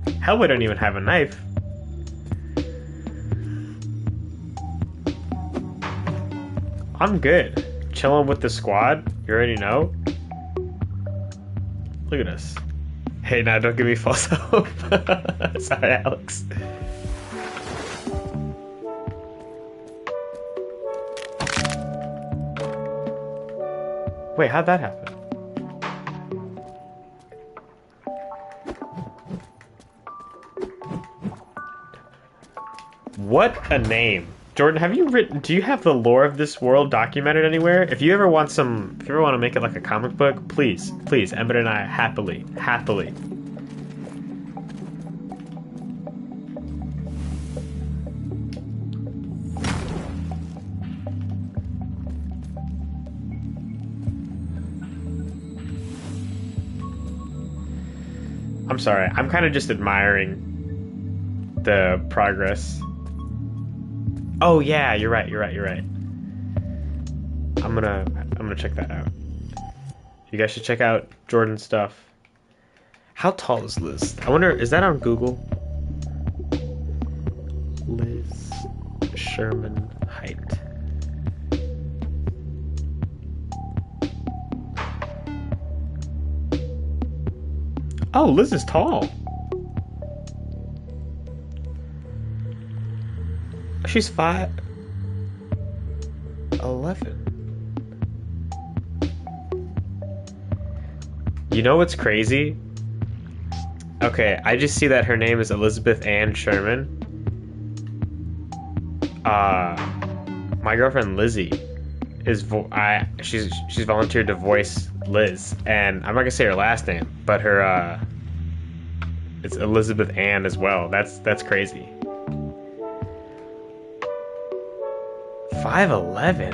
Hellboy don't even have a knife. I'm good. Chilling with the squad. You already know. Look at us. Hey, now don't give me false hope. Sorry, Alex. Wait, how'd that happen? What a name. Jordan, have you written, do you have the lore of this world documented anywhere? If you ever want to make it like a comic book, please, Emmett and I happily. I'm sorry, I'm kind of just admiring the progress. Oh yeah, you're right. I'm gonna check that out. You guys should check out Jordan's stuff. How tall is Liz? I wonder, is that on Google? Liz Sherman height. Oh, Liz is tall. She's 5'11". You know what's crazy? Okay, I just see that her name is Elizabeth Ann Sherman. My girlfriend Lizzie is she's volunteered to voice Liz, and I'm not gonna say her last name, but her it's Elizabeth Ann as well. That's crazy. 5'11".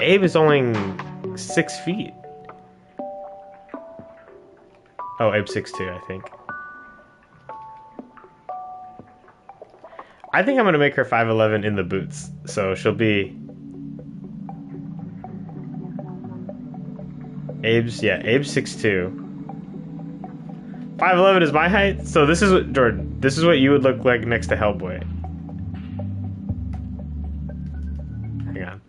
Abe is only 6 feet. Oh, Abe's 6'2", I think. I think I'm gonna make her 5'11" in the boots, so she'll be. Abe's 6'2". 5'11" is my height, so this is what Jordan. This is what you would look like next to Hellboy. Hang on.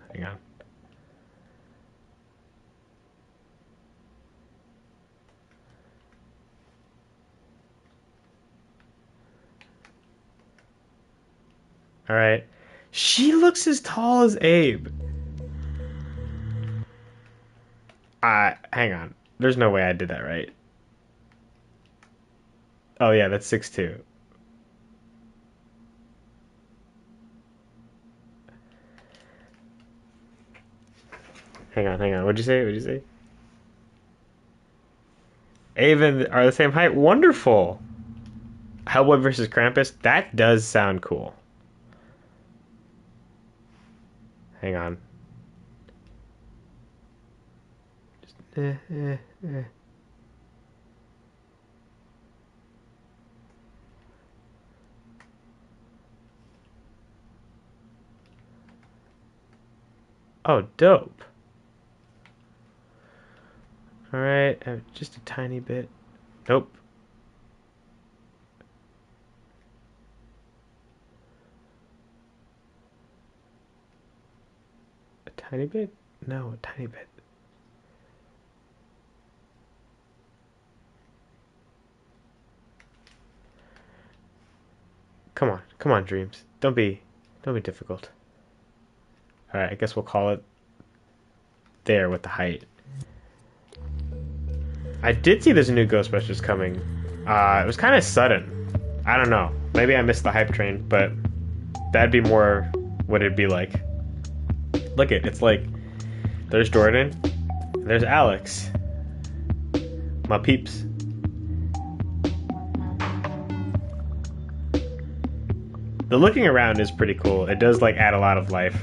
All right, she looks as tall as Abe. Hang on. There's no way I did that right. Oh yeah, that's 6'2". Hang on. What'd you say? Abe are the same height. Wonderful. Hellboy versus Krampus. That does sound cool. Hang on. Oh, dope. All right, just a tiny bit. Nope. A tiny bit? No, a tiny bit. Come on, dreams. Don't be difficult. All right, I guess we'll call it there with the height. I did see there's a new Ghostbusters coming. It was kind of sudden. I don't know. Maybe I missed the hype train, but that'd be more what it'd be like. Look it's like there's Jordan, there's Alex, my peeps. The looking around is pretty cool. It does like add a lot of life.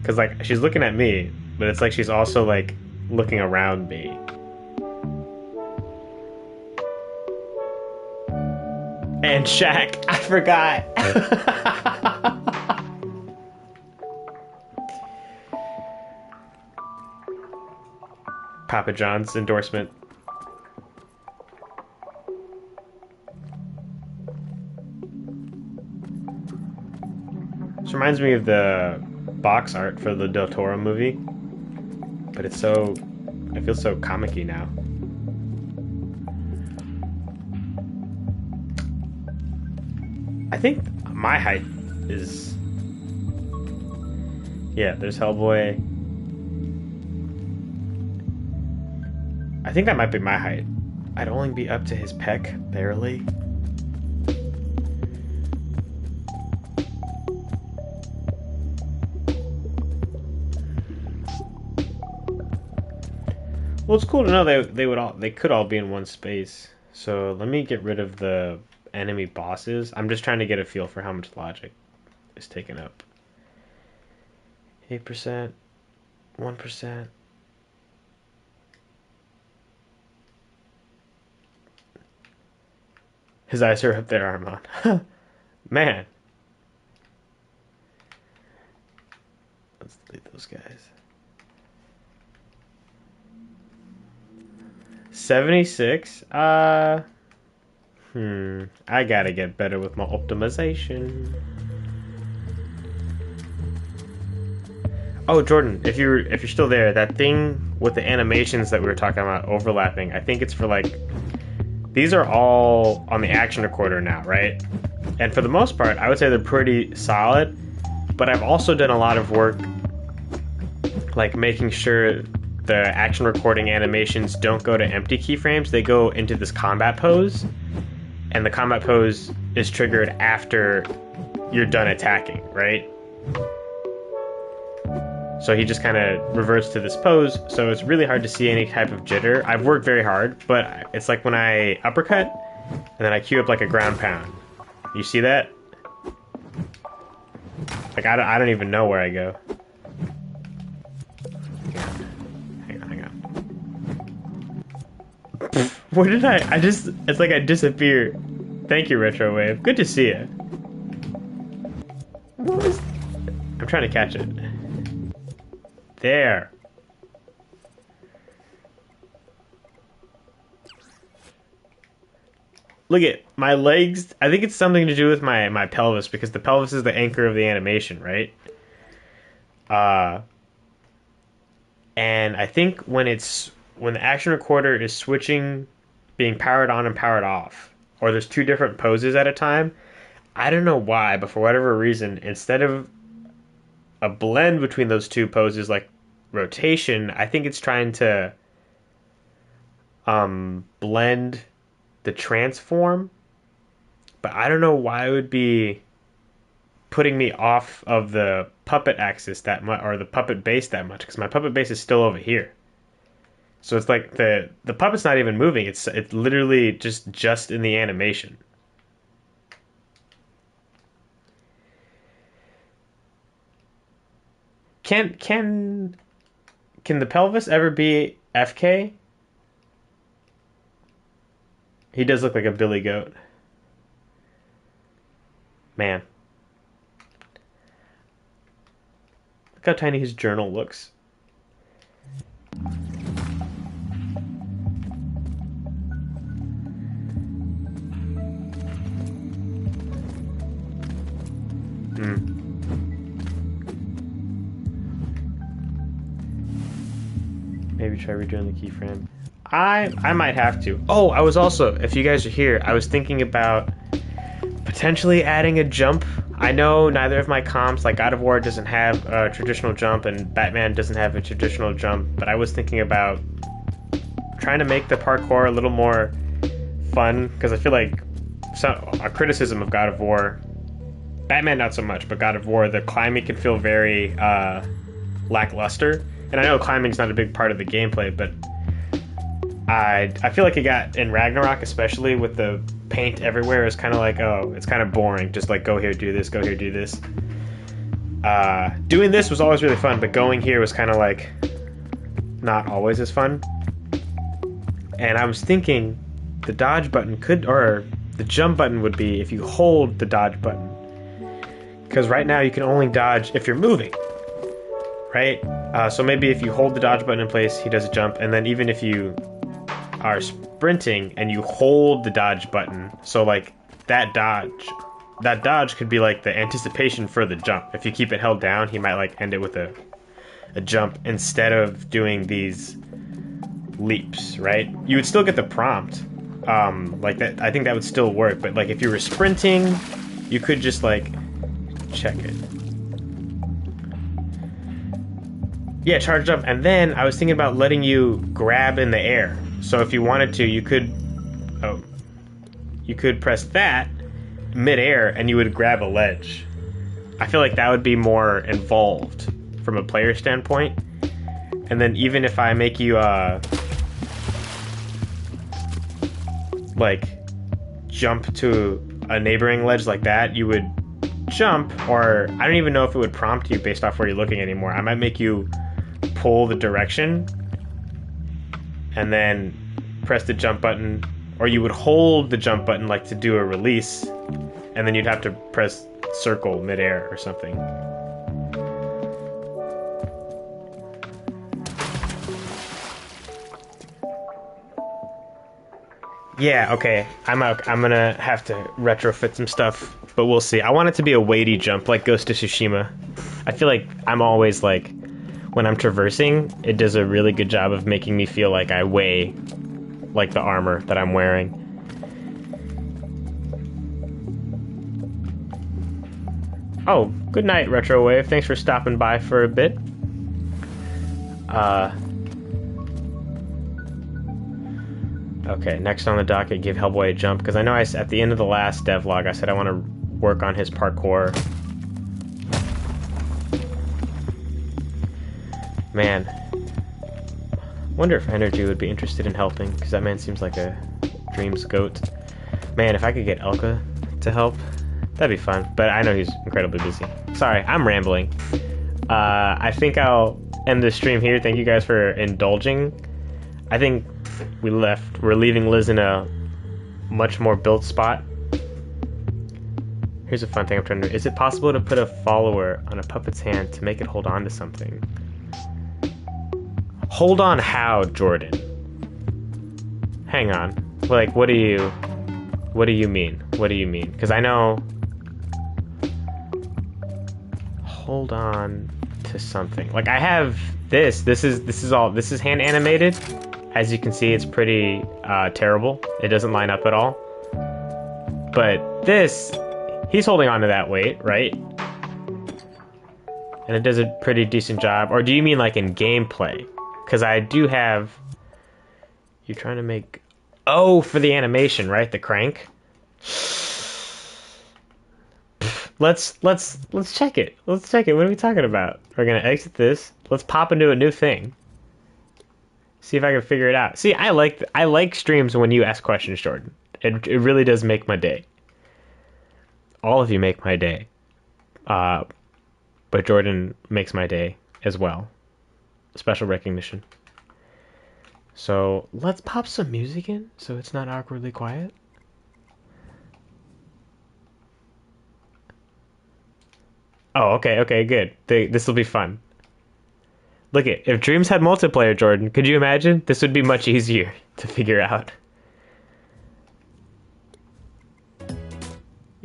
Cause like she's looking at me, but it's like she's also like looking around me. And Shaq, I forgot. Papa John's endorsement. This reminds me of the box art for the Del Toro movie, but it feels so comic-y now. I think my height is... Yeah, there's Hellboy. I think that might be my height. I'd only be up to his pec, barely. Well, it's cool to know they could all be in one space. So let me get rid of the enemy bosses. I'm just trying to get a feel for how much logic is taken up. 8%, 1%. His eyes are up there, Armand. Man. Let's delete those guys. 76? I gotta get better with my optimization. Oh, Jordan, if you're still there, that thing with the animations that we were talking about overlapping, I think it's for like... These are all on the action recorder now, right? And for the most part, I would say they're pretty solid, but I've also done a lot of work like making sure the action recording animations don't go to empty keyframes. They go into this combat pose, and the combat pose is triggered after you're done attacking, right? So he just kind of reverts to this pose, so it's really hard to see any type of jitter. I've worked very hard, but it's like when I uppercut, and then I cue up like a ground pound. You see that? Like, I don't even know where I go. Hang on. Where did it's like I disappeared. Thank you, Retrowave. Good to see you. I'm trying to catch it. There. Look at my legs. I think it's something to do with my pelvis, because the pelvis is the anchor of the animation, right? And I think when the action recorder is switching, being powered on and powered off, or there's two different poses at a time, I don't know why, but for whatever reason, instead of a blend between those two poses, like rotation, I think it's trying to blend the transform, but I don't know why it would be putting me off of the puppet axis that much, or the puppet base that much, because my puppet base is still over here. So it's like the puppet's not even moving. It's literally just in the animation. Can the pelvis ever be FK? He does look like a billy goat. Man. Look how tiny his journal looks. Maybe try redoing the keyframe. I might have to. Oh, I was also, if you guys are here, I was thinking about Potentially adding a jump. I know neither of my comps, like God of War doesn't have a traditional jump and Batman doesn't have a traditional jump, but I was thinking about trying to make the parkour a little more fun, because I feel like a criticism of God of War, Batman not so much, but God of War, the climbing can feel very lackluster. And I know climbing's not a big part of the gameplay, but I feel like it got in Ragnarok, especially with the paint everywhere, is kind of like, oh, it's kind of boring. Just like, go here, do this, go here, do this. Doing this was always really fun, but going here was kind of like not always as fun. And I was thinking the dodge button could, or the jump button would be if you hold the dodge button. Because right now you can only dodge if you're moving, right? So maybe if you hold the dodge button in place, he does a jump, and then even if you are sprinting and you hold the dodge button, so like that dodge could be like the anticipation for the jump. If you keep it held down, he might like end it with a jump instead of doing these leaps, right? You would still get the prompt, like that. I think that would still work, but like if you were sprinting, you could just like check it. Yeah, charge jump, and then I was thinking about letting you grab in the air. So if you wanted to, you could press that mid-air and you would grab a ledge. I feel like that would be more involved from a player standpoint. And then even if I make you like jump to a neighboring ledge like that, you would jump, or I don't even know if it would prompt you based off where you're looking anymore. I might make you pull the direction and then press the jump button, or you would hold the jump button like to do a release, and then you'd have to press circle midair or something. Yeah, okay. I'm gonna have to retrofit some stuff, but we'll see. I want it to be a weighty jump like Ghost of Tsushima. I feel like I'm always like, when I'm traversing, it does a really good job of making me feel like I weigh like the armor that I'm wearing. Oh, good night, Retrowave. Thanks for stopping by for a bit. Okay, next on the docket, give Hellboy a jump, because I know at the end of the last devlog I said I want to work on his parkour. Man, wonder if Energy would be interested in helping, because that man seems like a Dream's goat. Man, if I could get Elka to help, that'd be fun, but I know he's incredibly busy. Sorry, I'm rambling. I think I'll end the stream here. Thank you guys for indulging. I think we're leaving Liz in a much more built spot. Here's a fun thing I'm trying to do. Is it possible to put a follower on a puppet's hand to make it hold on to something? Hold on how, Jordan? Hang on. Like, what do you mean? What do you mean? Because I know... Hold on to something. Like, I have this. This is hand animated. As you can see, it's pretty terrible. It doesn't line up at all. But this, he's holding on to that weight, right? And it does a pretty decent job. Or do you mean like in gameplay? Because I do have... You're trying to make... Oh, for the animation, right? The crank? Let's check it. Let's check it. What are we talking about? We're gonna exit this. Let's pop into a new thing. See if I can figure it out. See, I like streams when you ask questions, Jordan. It really does make my day. All of you make my day. But Jordan makes my day as well. Special recognition. So let's pop some music in so it's not awkwardly quiet. Oh, okay, good. This will be fun. Look if Dreams had multiplayer, Jordan, could you imagine? This would be much easier to figure out.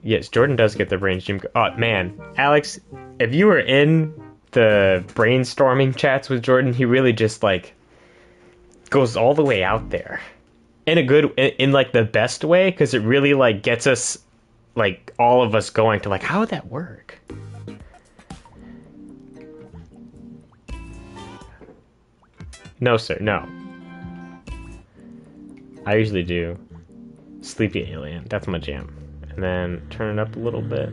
Yes, Jordan does get the brain stream. Oh, man. Alex, if you were in the brainstorming chats with Jordan, he really just, like, goes all the way out there. In a good, in like, the best way, because it really, like, gets us like all of us going to like, how would that work? No, sir, no. I usually do. Sleepy Alien, that's my jam. And then turn it up a little bit.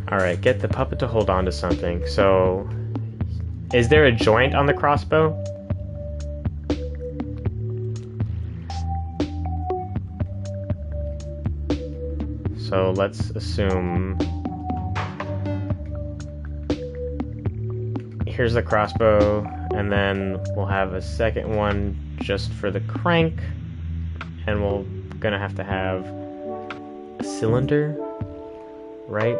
Alright, get the puppet to hold on to something. So, is there a joint on the crossbow? So let's assume... Here's the crossbow, and then we'll have a second one just for the crank. And we're gonna have to have a cylinder, right?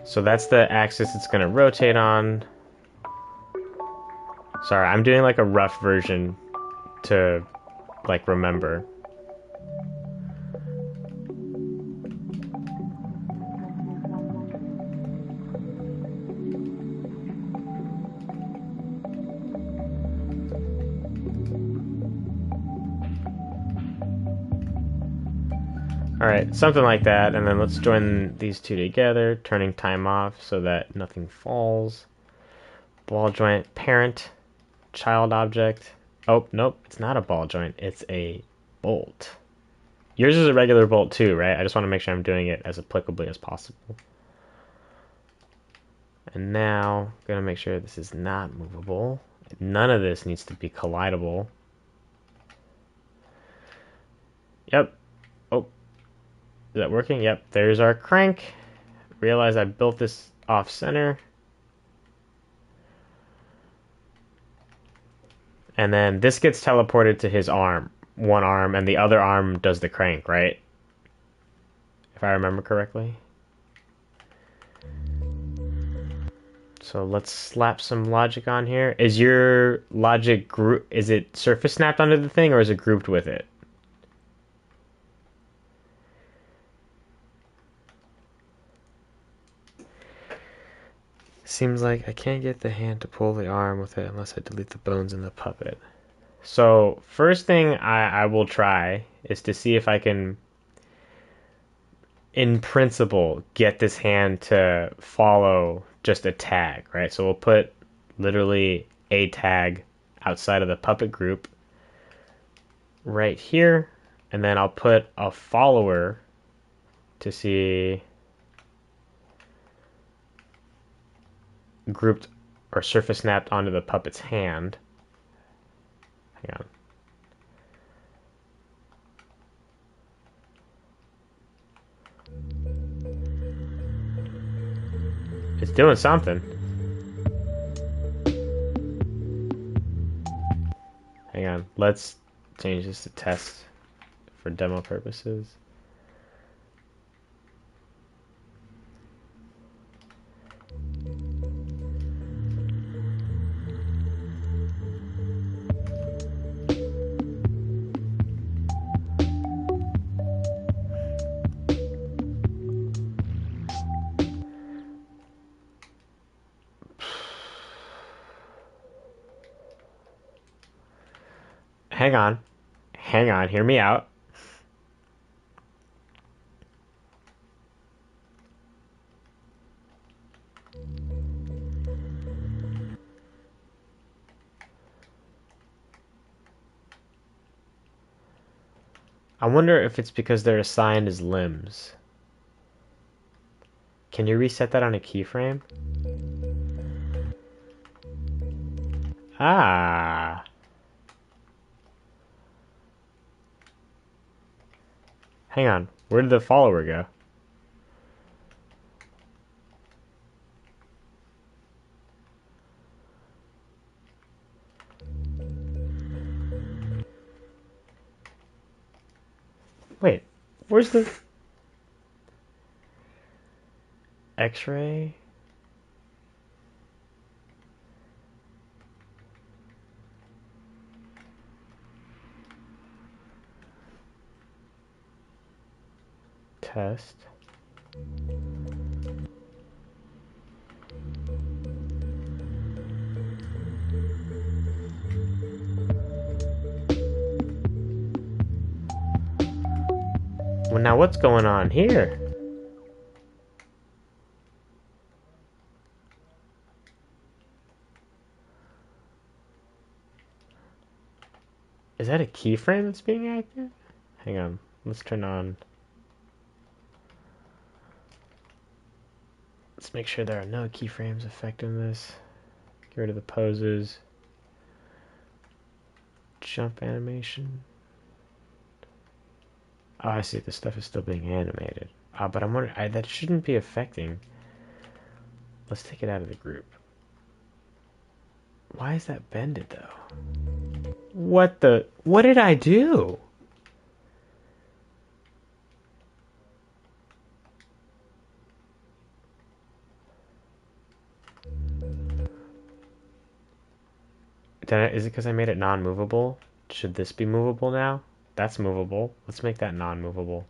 So that's the axis it's gonna rotate on. Sorry, I'm doing like a rough version to like remember. Alright, something like that, and then let's join these two together, turning time off so that nothing falls. Ball joint, parent, child object. Oh, nope, it's not a ball joint, it's a bolt. Yours is a regular bolt too, right? I just want to make sure I'm doing it as applicably as possible. And now, I'm gonna make sure this is not movable. None of this needs to be collidable. Yep. Oh. Is that working? Yep, there's our crank. Realize I built this off center. And then this gets teleported to his arm. One arm, and the other arm does the crank, right? If I remember correctly. So let's slap some logic on here. Is your logic is it surface snapped onto the thing, or is it grouped with it? Seems like I can't get the hand to pull the arm with it unless I delete the bones in the puppet. So first thing I will try is to see if I can, in principle, get this hand to follow just a tag, right? So we'll put literally a tag outside of the puppet group right here, and then I'll put a follower to see grouped or surface snapped onto the puppet's hand. Hang on. It's doing something. Hang on. Let's change this to test for demo purposes. Hang on. Hang on. Hear me out. I wonder if it's because they're assigned as limbs. Can you reset that on a keyframe? Ah. Hang on. Where did the follower go? Wait. Where's the X-ray? Test. Well, now what's going on here? Is that a keyframe that's being active? Hang on. Let's turn on. Let's make sure there are no keyframes affecting this. Get rid of the poses. Jump animation. Oh, I see. This stuff is still being animated. But I'm wondering, that shouldn't be affecting. Let's take it out of the group. Why is that bended, though? What did I do? Is it because I made it non-movable? Should this be movable now? That's movable. Let's make that non-movable.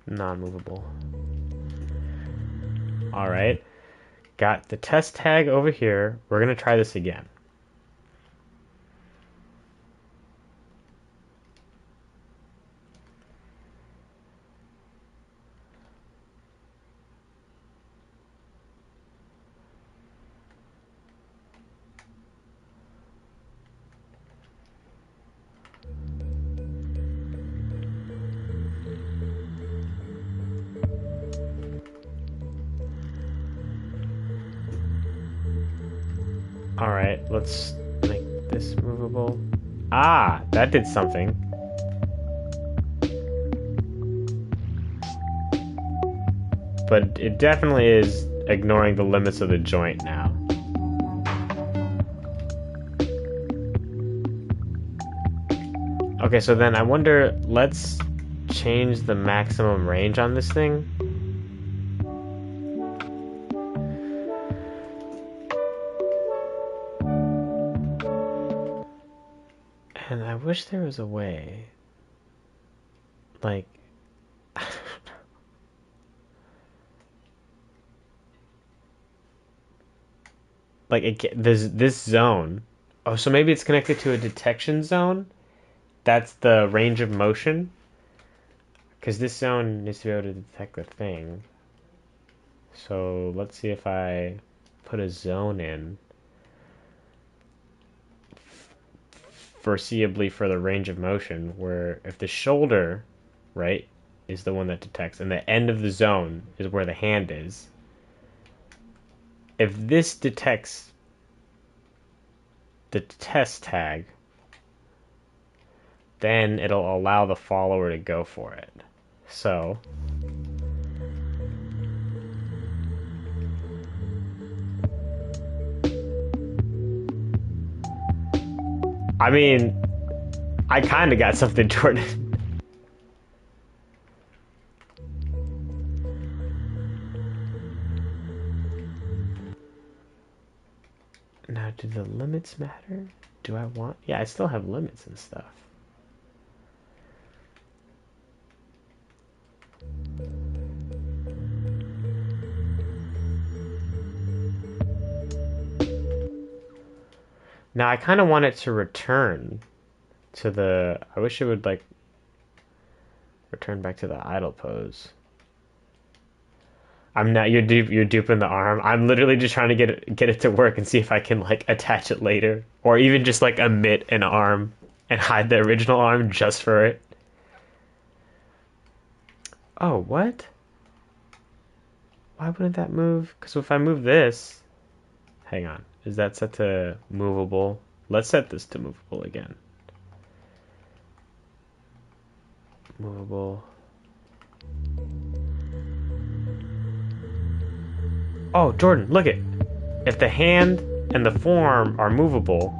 Non-movable. Alright. Got the test tag over here. We're going to try this again. Alright, let's make this movable. Ah, that did something. But it definitely is ignoring the limits of the joint now. Okay, so then I wonder, let's change the maximum range on this thing. And I wish there was a way, like, this zone. Oh, so maybe it's connected to a detection zone? That's the range of motion? Because this zone needs to be able to detect the thing. So let's see if I put a zone in. Foreseeably for the range of motion, where if the shoulder, right, is the one that detects, and the end of the zone is where the hand is. If this detects the test tag, then it'll allow the follower to go for it. So I mean, I kind of got something, Jordan. Now, do the limits matter? Do I want... Yeah, I still have limits and stuff. Now, I kind of want it to return to the... I wish it would, like, return back to the idle pose. I'm not... You're duping the arm. I'm literally just trying to get it to work and see if I can, like, attach it later. Or even just, like, omit an arm and hide the original arm just for it. Oh, what? Why wouldn't that move? Because if I move this... Hang on. Is that set to movable? Let's set this to movable again. Movable. Oh, Jordan, look it. If the hand and the form are movable,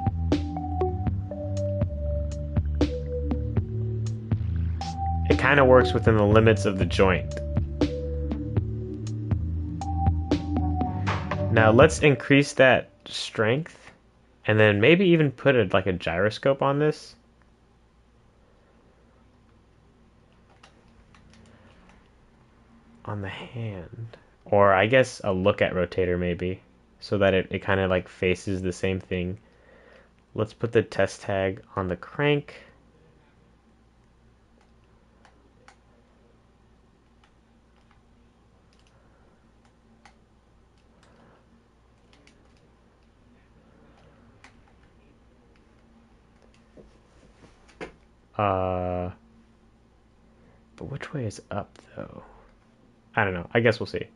it kind of works within the limits of the joint. Now let's increase that strength and then maybe even put like a gyroscope on this. On the hand. Or I guess a look at rotator maybe, so that it kind of like faces the same thing. Let's put the test tag on the crank. But which way is up, though? I don't know. I guess we'll see.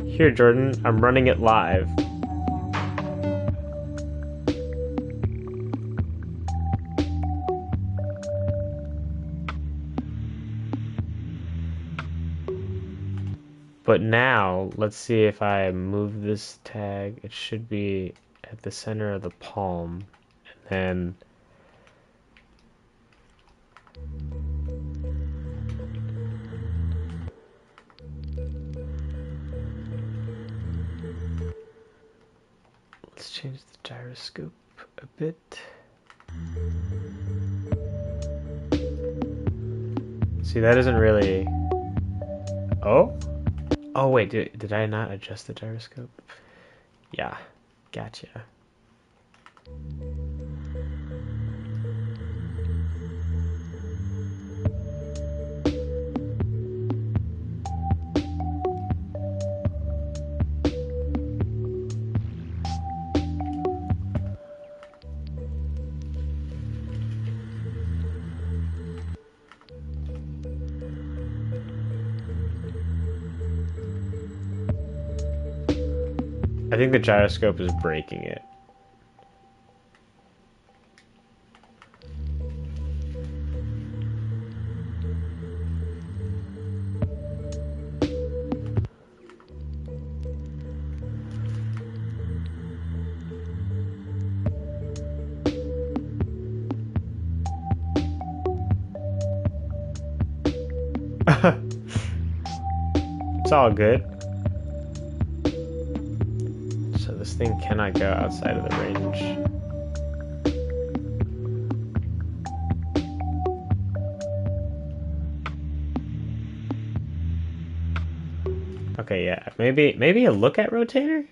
Here, Jordan, I'm running it live. But now, let's see if I move this tag. It should be at the center of the palm. And then let's change the gyroscope a bit. See, that isn't really... Oh? Oh, wait, did I not adjust the gyroscope? Yeah, gotcha. I think the gyroscope is breaking it. It's all good. So this thing cannot go outside of the range. Okay, yeah. Maybe a look at rotator?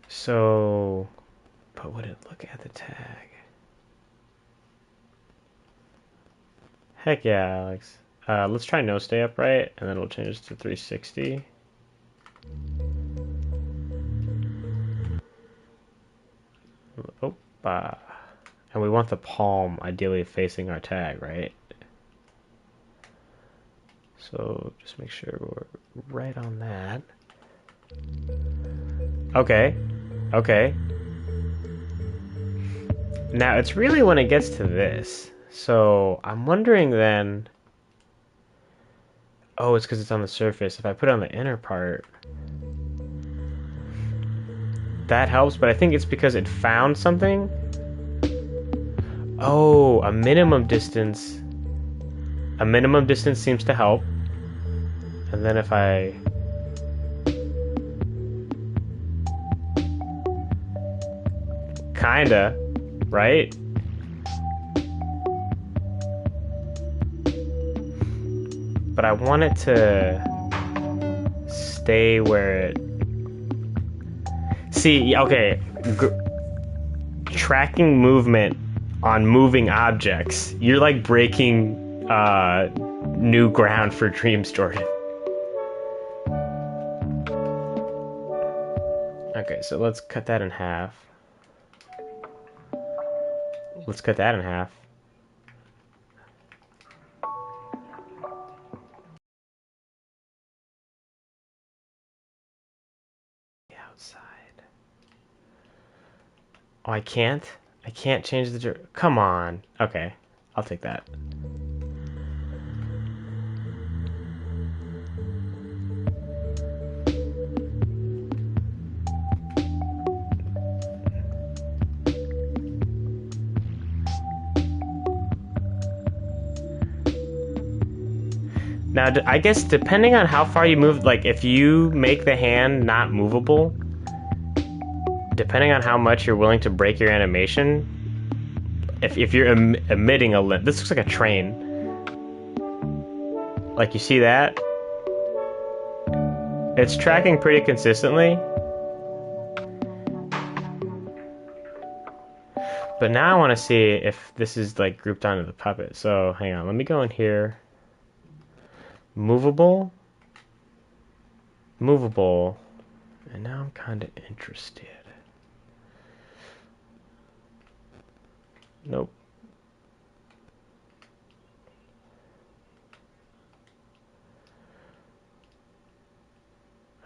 So, but would it look at the tag? Heck yeah, Alex. Let's try no stay upright, and then we'll change to 360. Oh, and we want the palm ideally facing our tag, right? So just make sure we're right on that. Okay. Okay. Now, it's really when it gets to this. So, I'm wondering then... Oh, it's because it's on the surface. If I put it on the inner part... That helps, but I think it's because it found something. Oh, a minimum distance. A minimum distance seems to help. And then if I... Kinda, right? But I want it to stay where it... See, okay, tracking movement on moving objects. You're like breaking new ground for dreams, Jordan. Okay, so let's cut that in half. Let's cut that in half. Outside. Oh, I can't? I can't change the... Come on. Okay, I'll take that. Now, I guess depending on how far you move, like if you make the hand not movable, depending on how much you're willing to break your animation, if you're emitting a limb, this looks like a train. Like, you see that? It's tracking pretty consistently. But now I want to see if this is like grouped onto the puppet. So hang on, let me go in here. Movable. Movable. And now I'm kind of interested. Nope.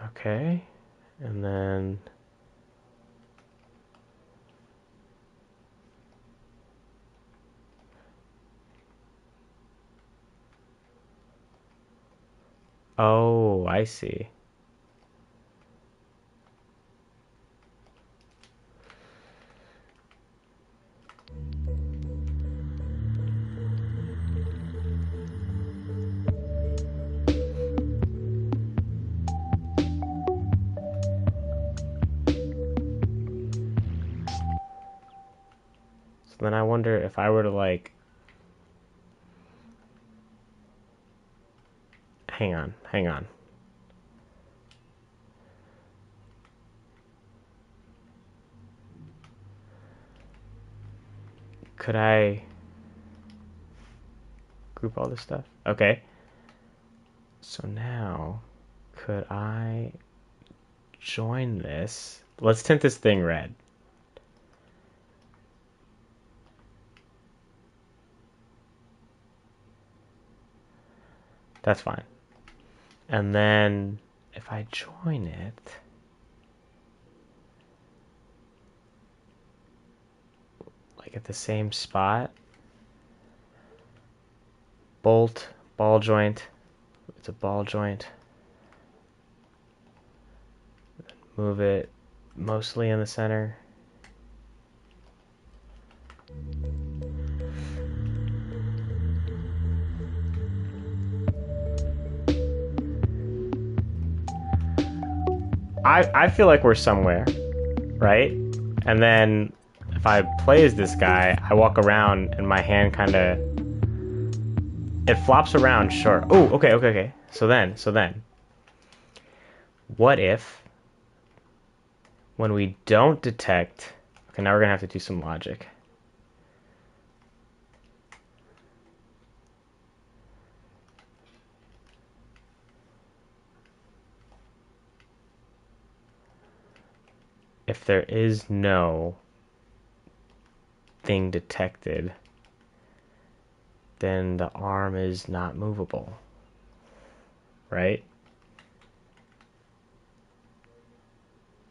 Okay. And then oh, I see. So then I wonder if I were to like hang on, hang on. Could I group all this stuff? Okay. So now, could I join this? Let's tint this thing red. That's fine. And then if I join it, like at the same spot, bolt, ball joint, it's a ball joint. Move it mostly in the center. I feel like we're somewhere, right? And then if I play as this guy, I walk around and my hand kind of it flops around, sure. Oh, okay. So then, what if when we don't detect, okay, now we're gonna have to do some logic. If there is no thing detected, then the arm is not movable, right?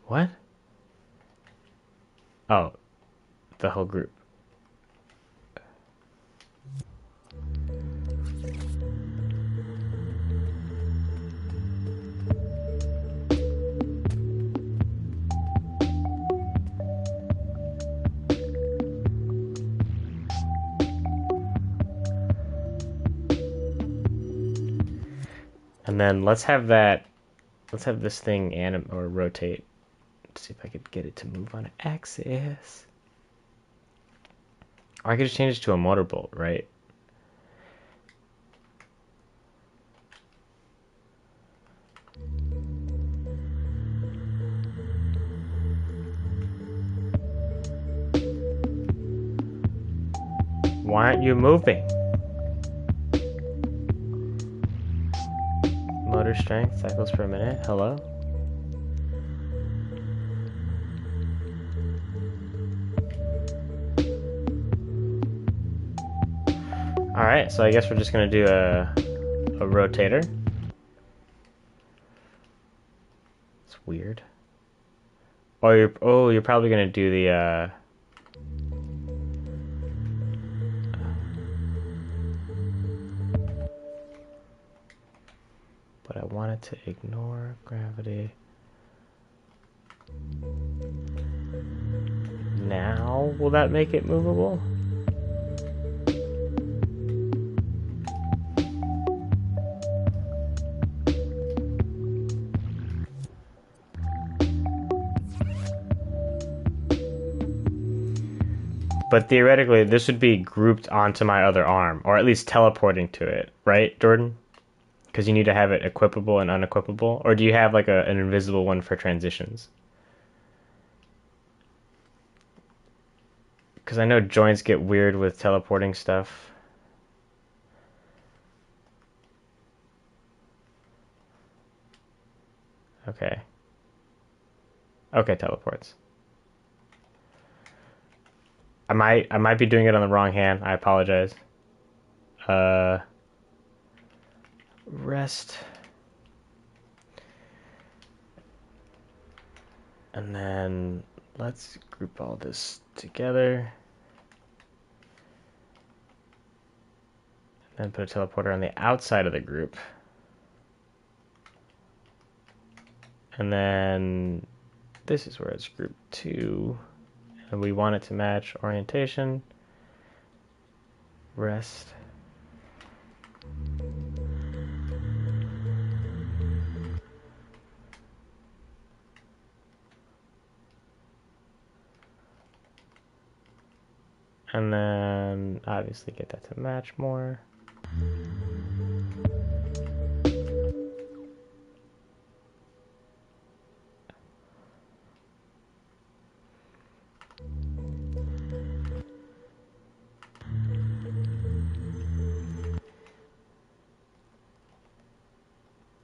What? Oh, the whole group. And then let's have this thing animate or rotate. Let's see if I could get it to move on an axis. Or I could just change it to a motorbolt, right? Why aren't you moving? Motor strength, cycles per minute. Hello? Alright, so I guess we're just gonna do a rotator. It's weird. Oh, you're probably gonna do the but I wanted to ignore gravity. Now, will that make it movable? But theoretically, this would be grouped onto my other arm, or at least teleporting to it, right, Jordan? Because you need to have it equipable and unequipable? Or do you have like an invisible one for transitions? Because I know joints get weird with teleporting stuff. Okay. Okay, teleports. I might be doing it on the wrong hand. I apologize. Uh, rest. And then let's group all this together. And put a teleporter on the outside of the group. And then this is where it's group 2. And we want it to match orientation. Rest. And then obviously get that to match more.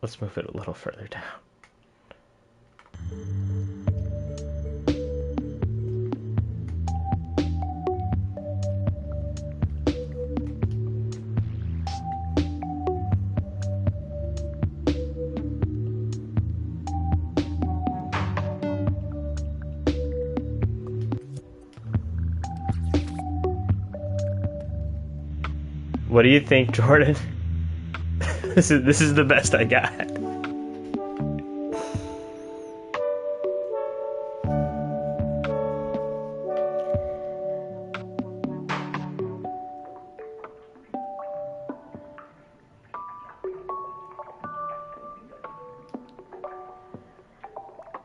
Let's move it a little further down. What do you think, Jordan? This is the best I got.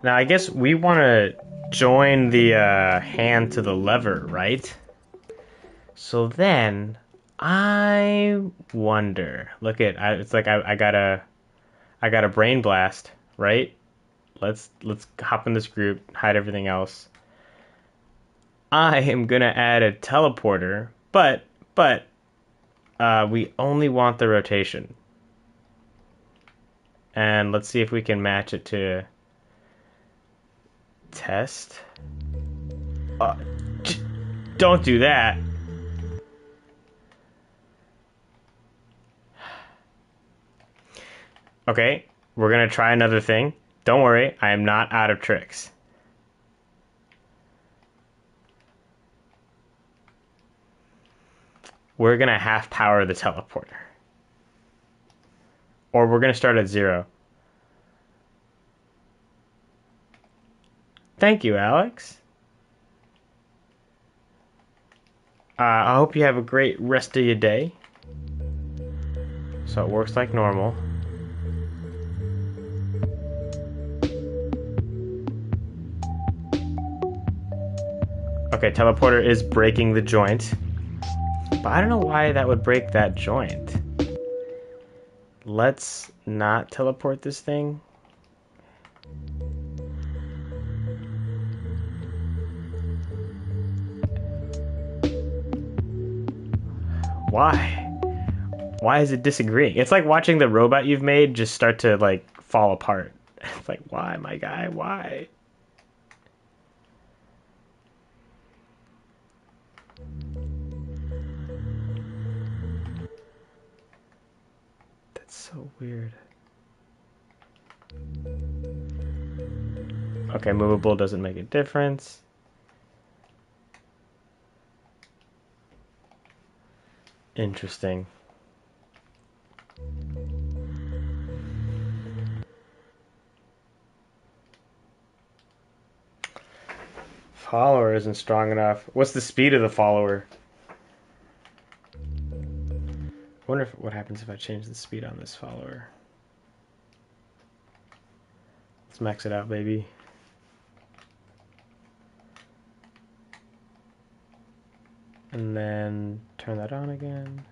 Now I guess we want to join the hand to the lever, right? So then I wonder. Look at it's like I got a brain blast, right? Let's hop in this group, hide everything else. I am gonna add a teleporter, but we only want the rotation. And let's see if we can match it to test. Don't do that. Okay, we're gonna try another thing. Don't worry, I am not out of tricks. We're gonna half power the teleporter. Or we're gonna start at 0. Thank you, Alex. I hope you have a great rest of your day. So it works like normal. Okay, teleporter is breaking the joint. But I don't know why that would break that joint. Let's not teleport this thing. Why? Why is it disagreeing? It's like watching the robot you've made just start to like fall apart. It's like, why, my guy? Why? That's so weird. Okay, movable doesn't make a difference. Interesting. Follower isn't strong enough. What's the speed of the follower? I wonder what happens if I change the speed on this follower. Let's max it out, baby. And then turn that on again.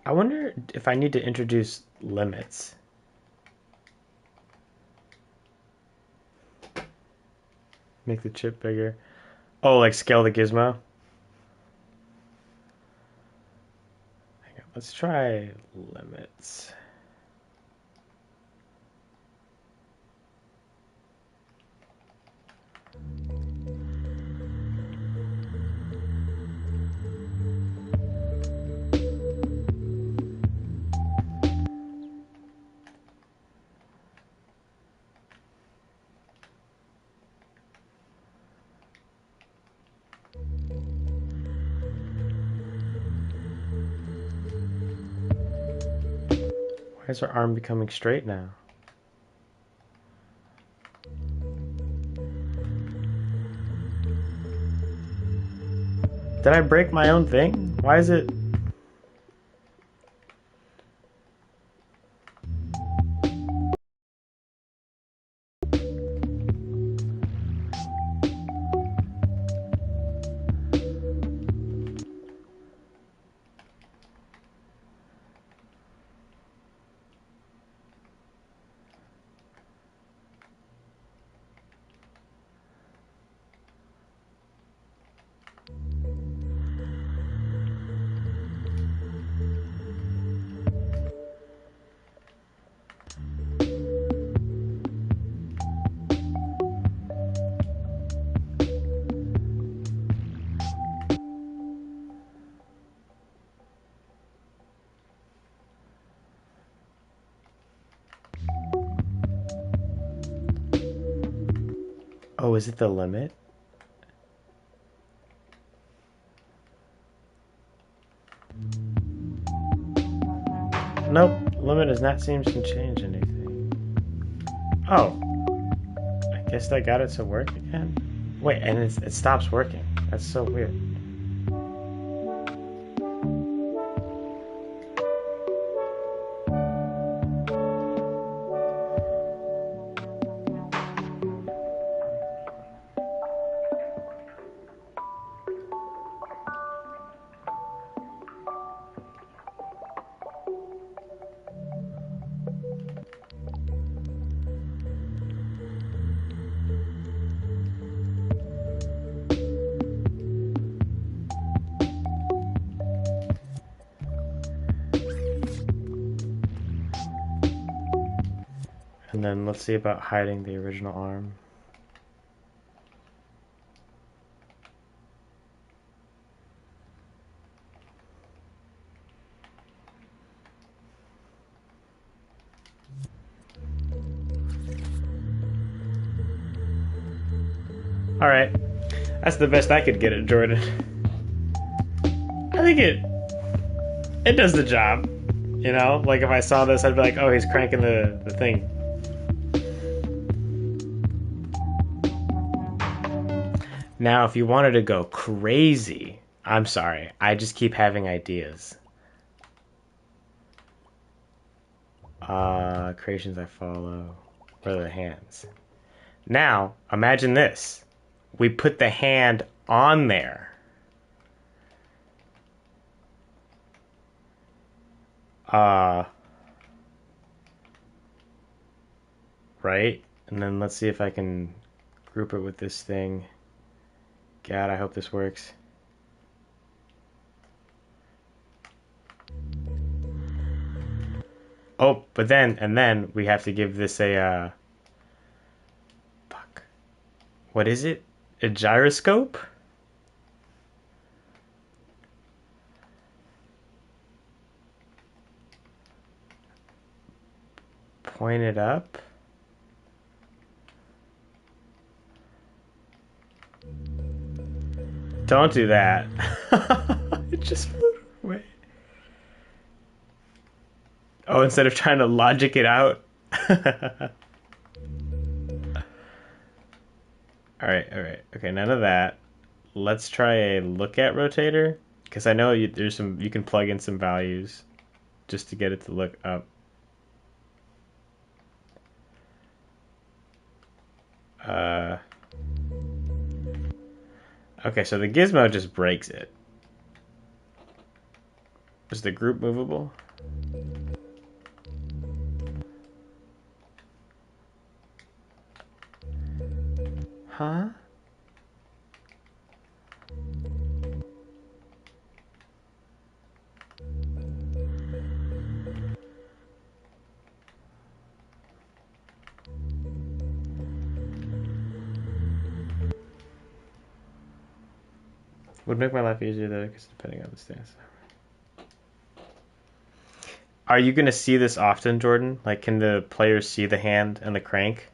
I wonder if I need to introduce limits. Make the chip bigger. Oh, like scale the gizmo? Hang on, let's try limits. Why is her arm becoming straight now? Did I break my own thing? Why is it... Oh, is it the limit? Nope, limit does not seem to change anything. Oh, I guess that got it to work again? Wait, and it stops working. That's so weird. And then let's see about hiding the original arm. Alright, that's the best I could get at Jordan. I think it does the job. You know, like if I saw this, I'd be like, oh, he's cranking the thing. Now, if you wanted to go crazy, I'm sorry. I just keep having ideas. Creations I follow. Where are the hands? Now, imagine this. We put the hand on there. Right? And then let's see if I can group it with this thing. God, I hope this works. Oh, but then we have to give this a, fuck. What is it? A gyroscope? Point it up. Don't do that. It just flew away. Oh, instead of trying to logic it out. Alright, alright. Okay, none of that. Let's try a look at rotator. Because I know there's some, you can plug in some values just to get it to look up. Okay, so the gizmo just breaks it. Is the group movable? Huh? Would make my life easier though, because depending on the stance. Are you gonna see this often, Jordan? Like, can the players see the hand and the crank?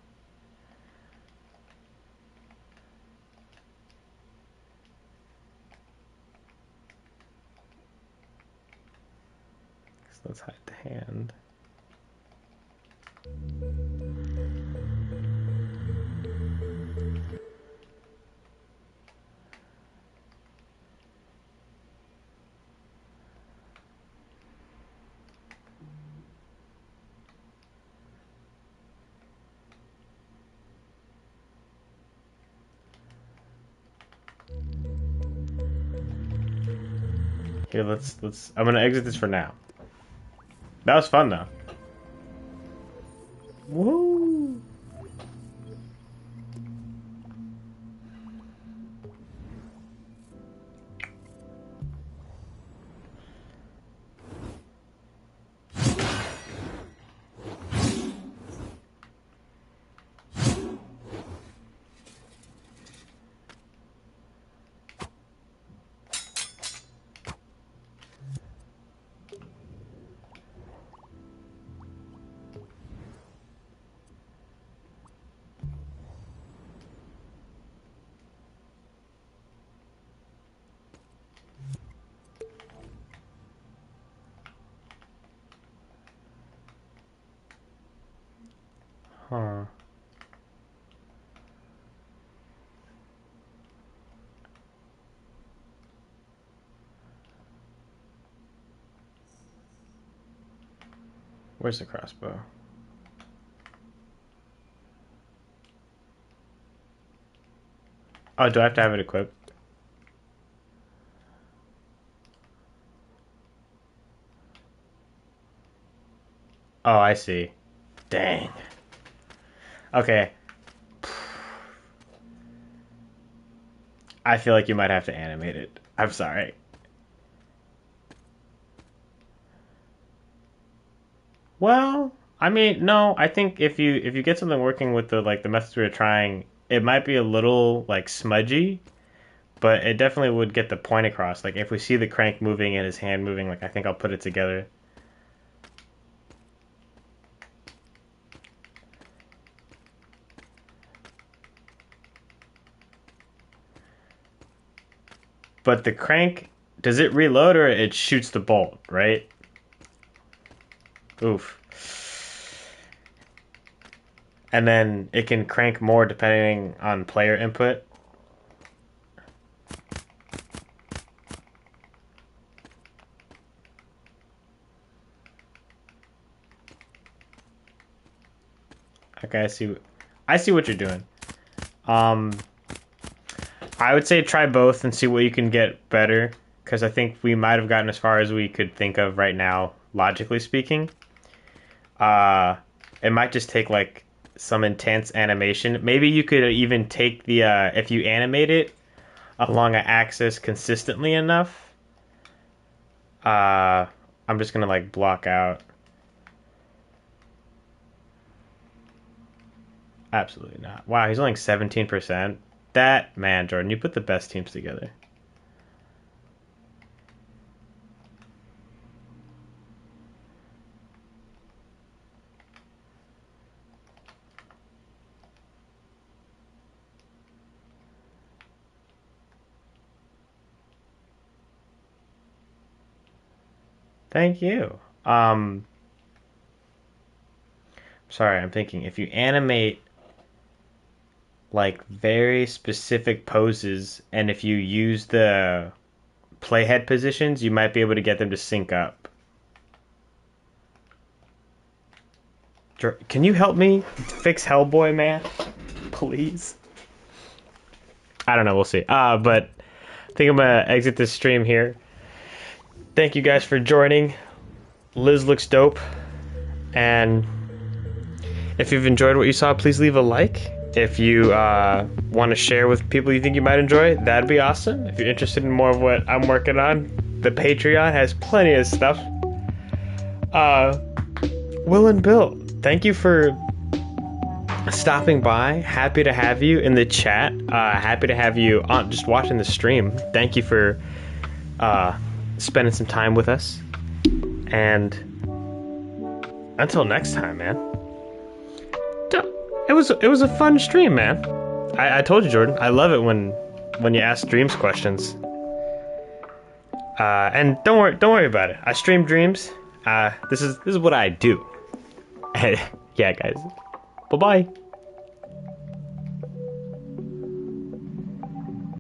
So let's hide the hand. Here, let's. I'm gonna exit this for now. That was fun though. Woo! Huh. Where's the crossbow? Oh, do I have to have it equipped? Oh, I see. Dang. Okay. I feel like you might have to animate it. I'm sorry. Well, I mean, no, I think if you get something working with the methods we were trying, it might be a little like smudgy, but it definitely would get the point across. Like if we see the crank moving and his hand moving, like I think I'll put it together. But the crank, does it reload or it shoots the bolt, right? Oof. And then it can crank more depending on player input. Okay, I see what you're doing. Um, I would say try both and see what you can get better, because I think we might have gotten as far as we could think of right now, logically speaking. Uh, it might just take like some intense animation. Maybe you could even take the if you animate it along an axis consistently enough. Uh, I'm just gonna like block out. Absolutely not. Wow, he's only 17%. That man, Jordan, you put the best teams together. Thank you. Sorry, I'm thinking if you animate like very specific poses and if you use the playhead positions, you might be able to get them to sync up. Can you help me fix Hellboy, man? Please. I don't know. We'll see. But I think I'm gonna exit this stream here. Thank you guys for joining. Liz looks dope. And if you've enjoyed what you saw, please leave a like. If you want to share with people you think you might enjoy, that'd be awesome. If you're interested in more of what I'm working on, the Patreon has plenty of stuff. Will and Bill, thank you for stopping by. Happy to have you in the chat. Happy to have you on just watching the stream. Thank you for spending some time with us. And until next time, man. It was a fun stream, man. I told you, Jordan. I love it when you ask dreams questions. And don't worry about it. I stream dreams. This is what I do. Yeah, guys. Bye bye.